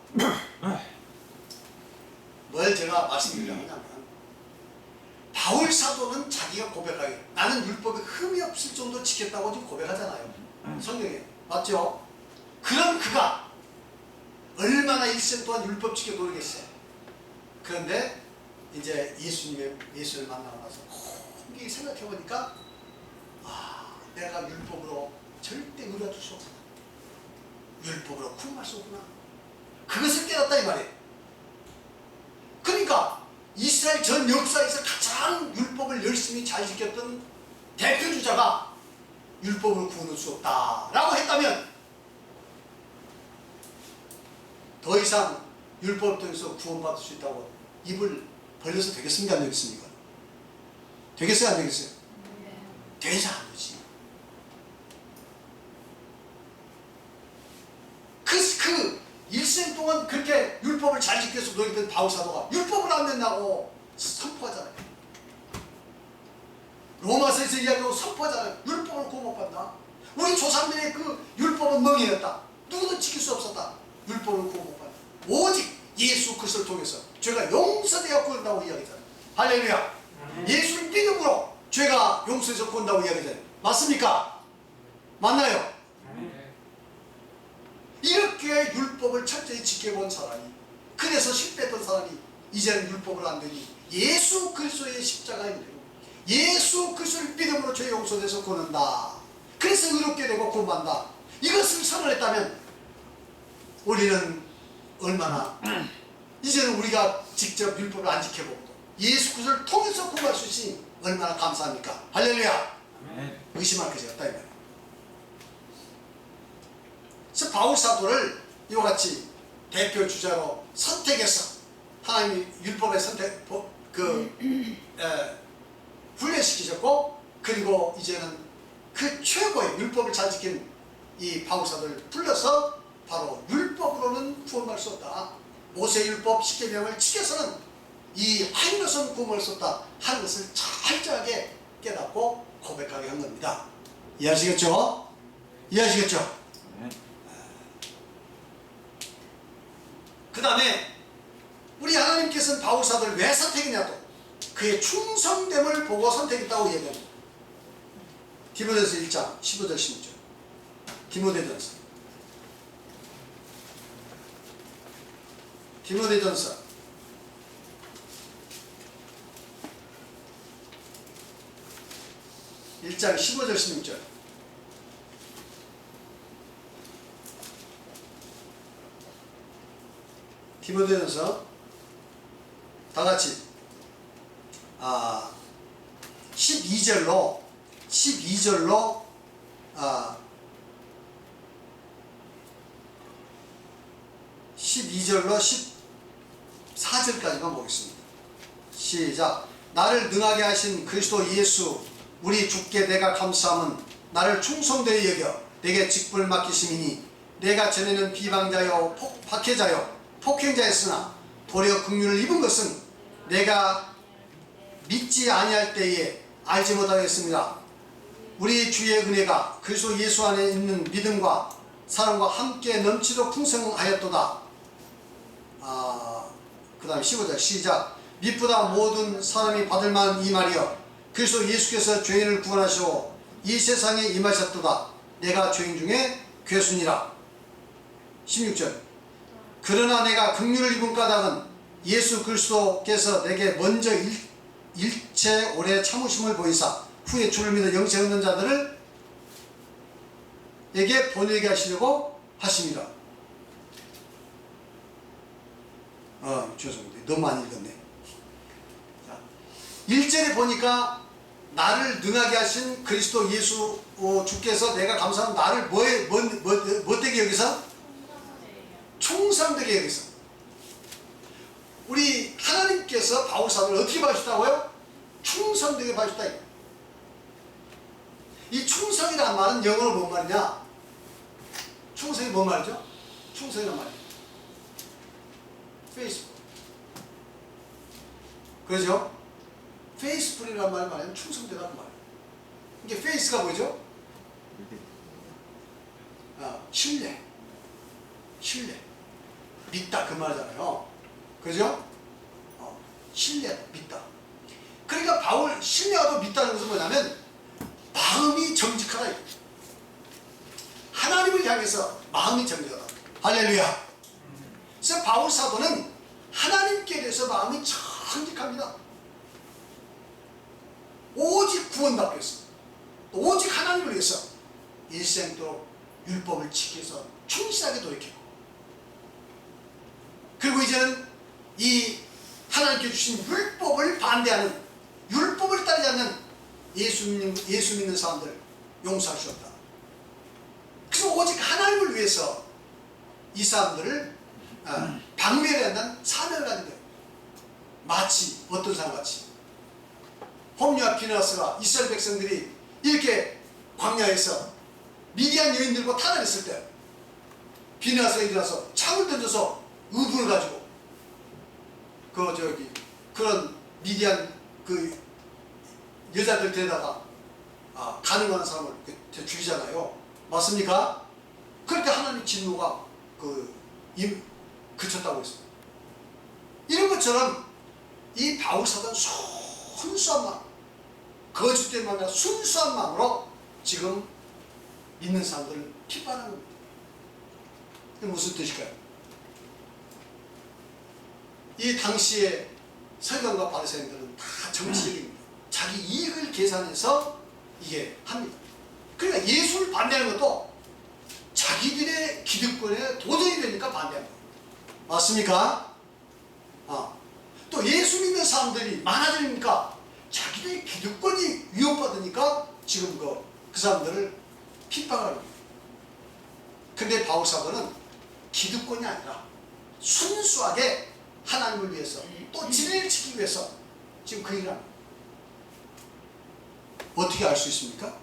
뭘 제가 말씀드리려면 바울 사도는 자기가 고백하게 나는 율법에 흠이 없을 정도 지켰다고 지금 고백하잖아요. 성경에 맞죠? 그럼 그가 얼마나 일생 동안 율법 지켜 노리겠어요. 그런데 이제 예수를 만나고 나서 깊이 생각해보니까 내가 율법으로 절대 누려줄 수 없구나. 율법으로 구원할 수 없구나. 그것을 깨닫다 이 말이에요. 그러니까 이스라엘 전 역사에서 가장 율법을 열심히 잘 지켰던 대표주자가 율법으로 구원할 수 없다라고 했다면 더 이상 율법을 통해서 구원받을 수 있다고 입을 벌려서 되겠습니까? 안 되겠습니까? 되겠어요? 안 되겠어요? 되지 않지. 그 일생 동안 그렇게 율법을 잘 지켜서 노력했던 바울 사도가 율법을 안 된다고 선포하잖아요. 로마서에서 이야기하고 선포하잖아요. 율법을 구원받는다. 우리 조상들의 그 율법은 멍이었다. 누구도 지킬 수 없었다. 율법을 구원받는다. 오직 예수 그리스도를 통해서 죄가 용서되어 구원다고 이야기하잖아요. 할렐루야. 예수를 믿음으로 죄가 용서해서 구원다고 이야기하잖아요. 맞습니까? 맞나요? 이렇게 율법을 철저히 지켜본 사람이, 그래서 실패했던 사람이 이제는 율법을 안 되니 예수 그리스도의 십자가에 되고 예수 그리스도를 믿음으로 죄 용서돼서 구원한다. 그래서 의롭게 되고 구원받는다. 이것을 선언했다면 우리는 얼마나 이제는 우리가 직접 율법을 안 지켜보고도 예수 그리스도를 통해서 구원할 수 있으니 얼마나 감사합니까? 할렐루야. 의심할 것이 없다 이 말이에요. 그래서 바울 사도를 이와 같이 대표 주자로 선택해서 하나님이 율법의 훈련시키셨고, 그리고 이제는 그 최고의 율법을 잘 지킨 이 바울 사도를 불러서 바로 율법으로는 구원할 수 없다. 모세 율법 10계명을 지켜서는 이 한 것은 구원할 수 없다 하는 것을 철저하게 깨닫고 고백하게 한 겁니다. 이해하시겠죠? 이해하시겠죠? 그 다음에 우리 하나님께서는 바울 사도를 왜 선택했냐도 그의 충성됨을 보고 선택했다고 얘기합니다. 디모데전서 1장 15절 16절. 디모데전서 1장 15절 16절. 디모데전서 다같이 12절로 14절까지만 보겠습니다. 시작. 나를 능하게 하신 그리스도 예수 우리 주께 내가 감사함은 나를 충성되이 여겨 내게 직분을 맡기심이니 내가 전에는 비방자요 박해자요 폭행자였으나 도리어 긍휼을 입은 것은 내가 믿지 아니할 때에 알지 못하였습니다. 우리 주의 은혜가 그리스도 예수 안에 있는 믿음과 사랑과 함께 넘치도록 풍성하였도다. 그 다음 15절 시작. 미쁘다 모든 사람이 받을 만한 이 말이여 그리스도 예수께서 죄인을 구원하시고 이 세상에 임하셨도다. 내가 죄인 중에 괴순이라. 16절 그러나 내가 긍휼을 입은 까닭은 예수 그리스도께서 내게 먼저 일체 오래 참으심을 보이사 후에 주를 믿어 영생 얻는 자들을 에게 번역하게 하시려고 하십니다. 죄송합니다. 너무 많이 읽었네. 자, 1절에 보니까 나를 능하게 하신 그리스도 예수 주께서 내가 감사하면 나를 뭐되게 여기서? 충성되게 여기서. 우리 하나님께서 바울사도를 어떻게 봐주셨다고요? 충성되게 봐주셨다. 이 충성이라는 말은 영어로 뭔 말이냐? 충성이 뭔 말이죠? 충성이란 말이에요. 페이스풀. 그렇죠? 페이스풀이라는 말이 말하면 충성되다는 말이에요. 이게 페이스가 뭐죠? 신뢰. 신뢰. 믿다 그 말이잖아요. 그죠? 신뢰, 믿다. 그러니까 바울 신뢰하고 믿다는 것은 뭐냐면 마음이 정직하다. 하나님을 향해서 마음이 정직하다. 할렐루야. 그래서 바울 사도는 하나님께 대해서 마음이 정직합니다. 오직 구원받기 위해서, 오직 하나님을 위해서 일생도록 율법을 지키기 위해서 충실하게 노력했고, 그리고 이제는 이 하나님께 주신 율법을 반대하는, 율법을 따르지 않는 예수 믿는 사람들 용서하셨다. 그래서 오직 하나님을 위해서 이 사람들을 방멸해야 한다는 사명을 가진 거예요. 마치 어떤 사람 같이 홈리와 피느하스가 이스라엘 백성들이 이렇게 광야에서 미디안 여인들과 타락했을 때 피느하스가 일어나서 창을 던져서 의분을 가지고 그런 미디안 그 여자들 데려다가 가능한 사람을 죽이잖아요. 맞습니까? 그러니까 하나님 진노가 그쳤다고 했습니다. 이런 것처럼 이 바울 사도는 순수한 마음, 거짓된 마음이 아니라 순수한 마음으로 지금 믿는 사람들을 핍박하는 겁니다. 이게 무슨 뜻일까요? 이 당시에 서기관과 바리새인들은 다 정치적입니다. 자기 이익을 계산해서 이게 합니다. 그러니까 예수를 반대하는 것도 자기들의 기득권에 도전이 되니까 반대합니다. 맞습니까? 또 예수 믿는 사람들이 많아지니까 자기들의 기득권이 위협받으니까 지금 그 사람들을 핍박하는 겁니다. 근데 바울 사도는 기득권이 아니라 순수하게 하나님을 위해서 또 진리를 지키기 위해서 지금 그 일을 합니다. 어떻게 알 수 있습니까?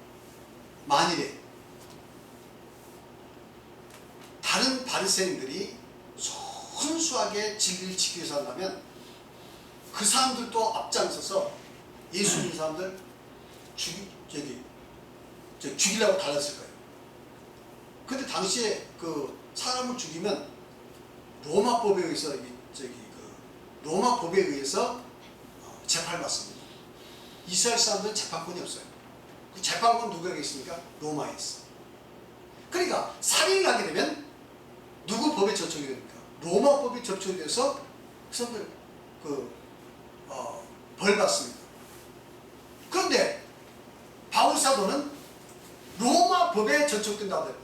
만일에 다른 바리새인들이 순수하게 진리를 지키기 위해서 한다면 그 사람들도 앞장서서 예수 믿는 사람들 죽이려고 달랐을 거예요. 근데 당시에 그 사람을 죽이면 로마법에 의해서 로마법에 의해서 재판받습니다. 이스라엘 사람들은 재판권이 없어요. 그 재판권 누구에게 있습니까? 로마에 있어. 그러니까 살인을 하게 되면 누구 법에 저촉이 됩니까? 로마 법에 접촉이 돼서 그 사람들 벌 받습니다. 그런데 바울 사도는 로마 법에 저촉된다고 해요.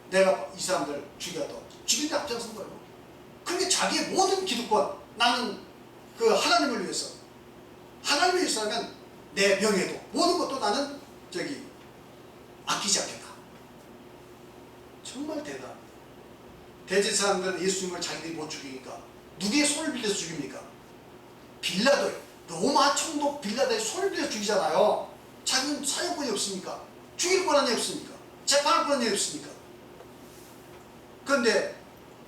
내가 이 사람들 죽이는데 앞장선 거예요. 그런데 자기의 모든 기득권, 나는 그 하나님을 위해서, 하나님을 위해서 하면 내 명예도 모든 것도 나는 아끼지 않겠다. 정말 대단합니다. 대제사장들은 예수님을 자기들이 못 죽이니까 누구의 손을 빌려서 죽입니까? 빌라도요. 로마 총독 빌라도의 손을 빌려서 죽이잖아요. 자기는 사형권이 없으니까, 죽일 권한이 없으니까, 재판할 권한이 없으니까. 그런데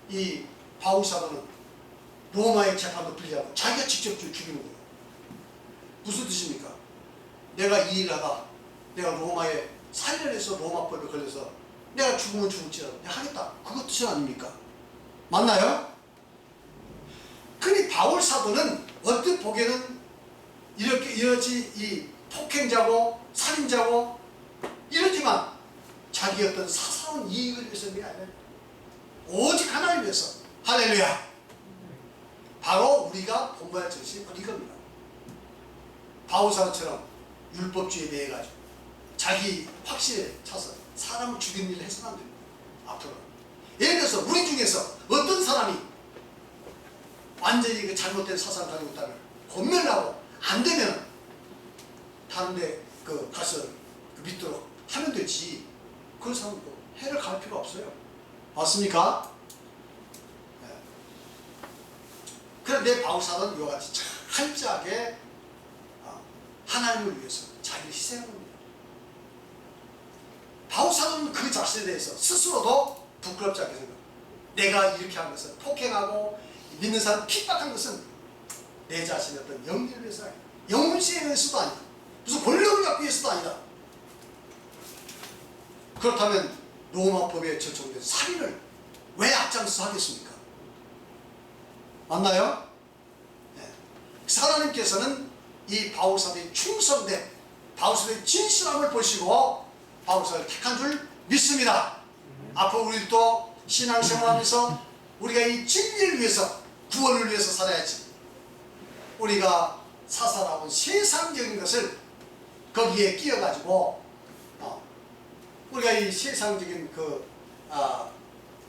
이 바울 사도는 로마의 재판도 빌려하고 자기가 직접 죽이는 거예요. 무슨 뜻입니까? 내가 이 일을 하다 내가 로마의 살인을 해서 로마법에 걸려서 내가 죽으면 죽을지라도 내가 하겠다. 그것 뜻이 아닙니까? 맞나요? 그러니 바울 사도는 어떻게 보기에는 이렇지 이 폭행자고 살인자고 이러지만 자기 어떤 사사로운 이익을 위해서는 게 아니라 오직 하나님 위해서. 할렐루야. 바로 우리가 본받을 정신이 바로 이겁니다. 바울 사도처럼 율법주의에 대해 가지고 자기 확신에 차서 사람을 죽이는 일을 해서는 안 됩니다. 앞으로 예를 들어서 우리 중에서 어떤 사람이 완전히 그 잘못된 사상을 가지고 있다면 권면하고 안 되면 다른데 그 가서 그 믿도록 하면 되지. 그런 사람은 또 해를 갈 필요 없어요. 맞습니까? 네. 그런데 바울 사도는 이와 같이 철저하게 하나님을 위해서 자기를 희생하는 겁니다. 바울 사도는 그 자신에 대해서 스스로도 부끄럽지 않게 생각합니다. 내가 이렇게 한 것은 폭행하고 믿는 사람 핍박한 것은 내 자신의 어떤 영리를 위해서 아니다. 영혼시에 위해서도 아니다. 무슨 권력을 갖기 위해서도 아니다. 그렇다면 로마법에 적용된 살인을 왜 앞장서 하겠습니까? 맞나요? 네. 하나님께서는 이 바울사도의 충성됨, 바울사도의 진실함을 보시고 바울사도를 택한 줄 믿습니다. 앞으로 우리도 신앙생활하면서 우리가 이 진리를 위해서, 구원을 위해서 살아야지. 우리가 사사라고 세상적인 것을 거기에 끼어가지고 우리가 이 세상적인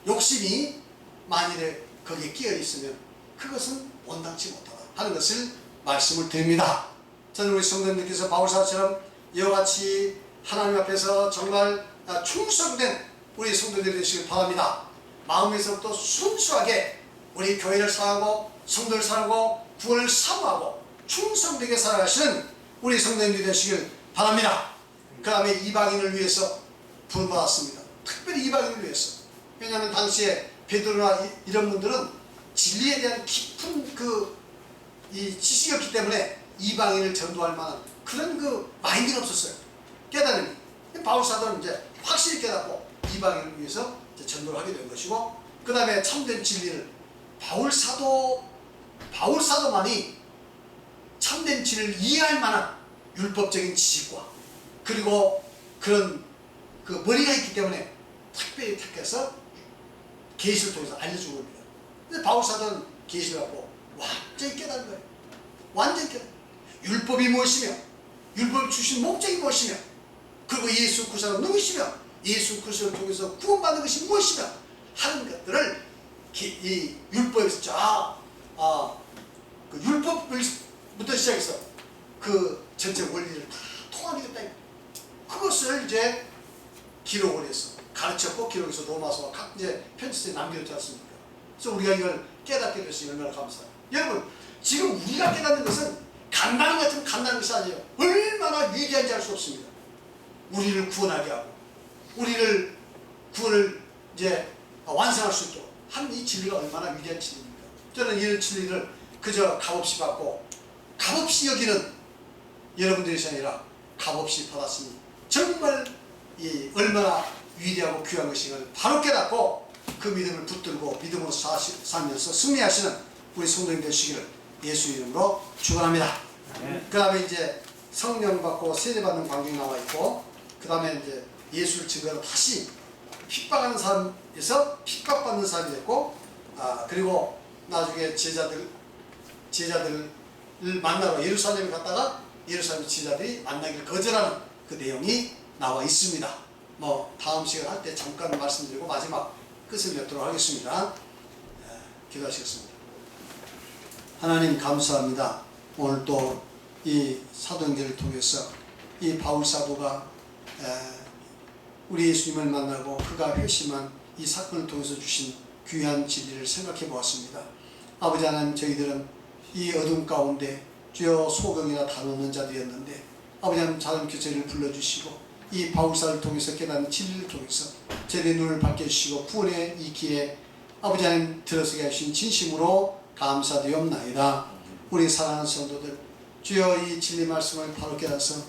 욕심이 만일에 거기에 끼어 있으면 그것은 온당치 못하다 하는 것을 말씀을 드립니다. 저는 우리 성도님들께서 바울사도처럼 이와 같이 하나님 앞에서 정말 충성된 우리 성도들이 되시길 바랍니다. 마음에서부터 순수하게 우리 교회를 사랑하고 성도를 사랑하고 구원을 사모하고 충성되게 살아가시는 우리 성도님들이 되시길 바랍니다. 그 다음에 이방인을 위해서 부름받았습니다. 특별히 이방인을 위해서. 왜냐하면 당시에 베드로나 이런 분들은 진리에 대한 깊은 이 지식이었기 때문에 이방인을 전도할 만한 그런 마인드가 없었어요. 깨달음이. 바울 사도는 이제 확실히 깨닫고 이방인을 위해서 이제 전도를 하게 된 것이고, 그 다음에 참된 진리를 바울 사도만이 참된 진리를 이해할 만한 율법적인 지식과 그리고 그런 머리가 있기 때문에 특별히 택해서 계시를 통해서 알려준 겁니다. 근데 바울 사도는 계시를 갖고 완전히 깨달은 거예요. 완전히 깨달은 거예요. 율법이 무엇이며 율법이 주신 목적이 무엇이며 그리고 예수 그리스도가 누구시며 예수 그리스도를 통해서 구원받는 것이 무엇이며 하는 것들을 이 율법에서 그 율법부터 시작해서 그 전체 원리를 다 통합하겠다. 그것을 이제 기록을 해서 가르쳤고 기록해서 로마서와 각 이제 편지서에 남겨놓지 않습니까? 그래서 우리가 이걸 깨닫게 됐으니 얼마나 감사해요. 여러분, 지금 우리가 깨닫는 것은 간다는 같은 간다는 것이 아니에요. 얼마나 위대한지 알 수 없습니다. 우리를 구원하게 하고 우리를 구원을 이제 완성할 수 있도록 하는 이 진리가 얼마나 위대한 진리입니까? 저는 이런 진리를 그저 값없이 받고 값없이 여기는 여러분들이 아니라 값없이 받았으니 정말 얼마나 위대하고 귀한 것인가를 바로 깨닫고 그 믿음을 붙들고 믿음으로 살면서 승리하시는 우리 성도님 되시기를 예수 이름으로 축원합니다. 그 다음에 이제 성령 받고 세례받는 광경이 나와 있고, 그 다음에 이제 예수를 증거로 다시 핍박하는 사람에서 핍박받는 사람이 됐고, 그리고 나중에 제자들을 만나러 예루살렘에 갔다가 예루살렘 제자들이 만나기를 거절하는 그 내용이 나와 있습니다. 다음 시간 할 때 잠깐 말씀드리고 마지막 끝을 맺도록 하겠습니다. 기도하시겠습니다. 하나님 감사합니다. 오늘 또 이 사도행전을 통해서 이 바울 사도가 우리 예수님을 만나고 그가 회심한 이 사건을 통해서 주신 귀한 진리를 생각해 보았습니다. 아버지 하나님, 저희들은 이 어둠 가운데 주여 소경이나 다놓는 자들이었는데 아버지 하나님, 하나님께서 저희를 불러주시고 이 바울사를 통해서 깨닫는 진리를 통해서 저희의 눈을 밝게 해주시고 구원의 이 길에 아버지 하나님 들어서게 하신 진심으로 감사드리옵나이다. 우리 사랑하는 성도들, 주여 이 진리 말씀을 바로 깨달아서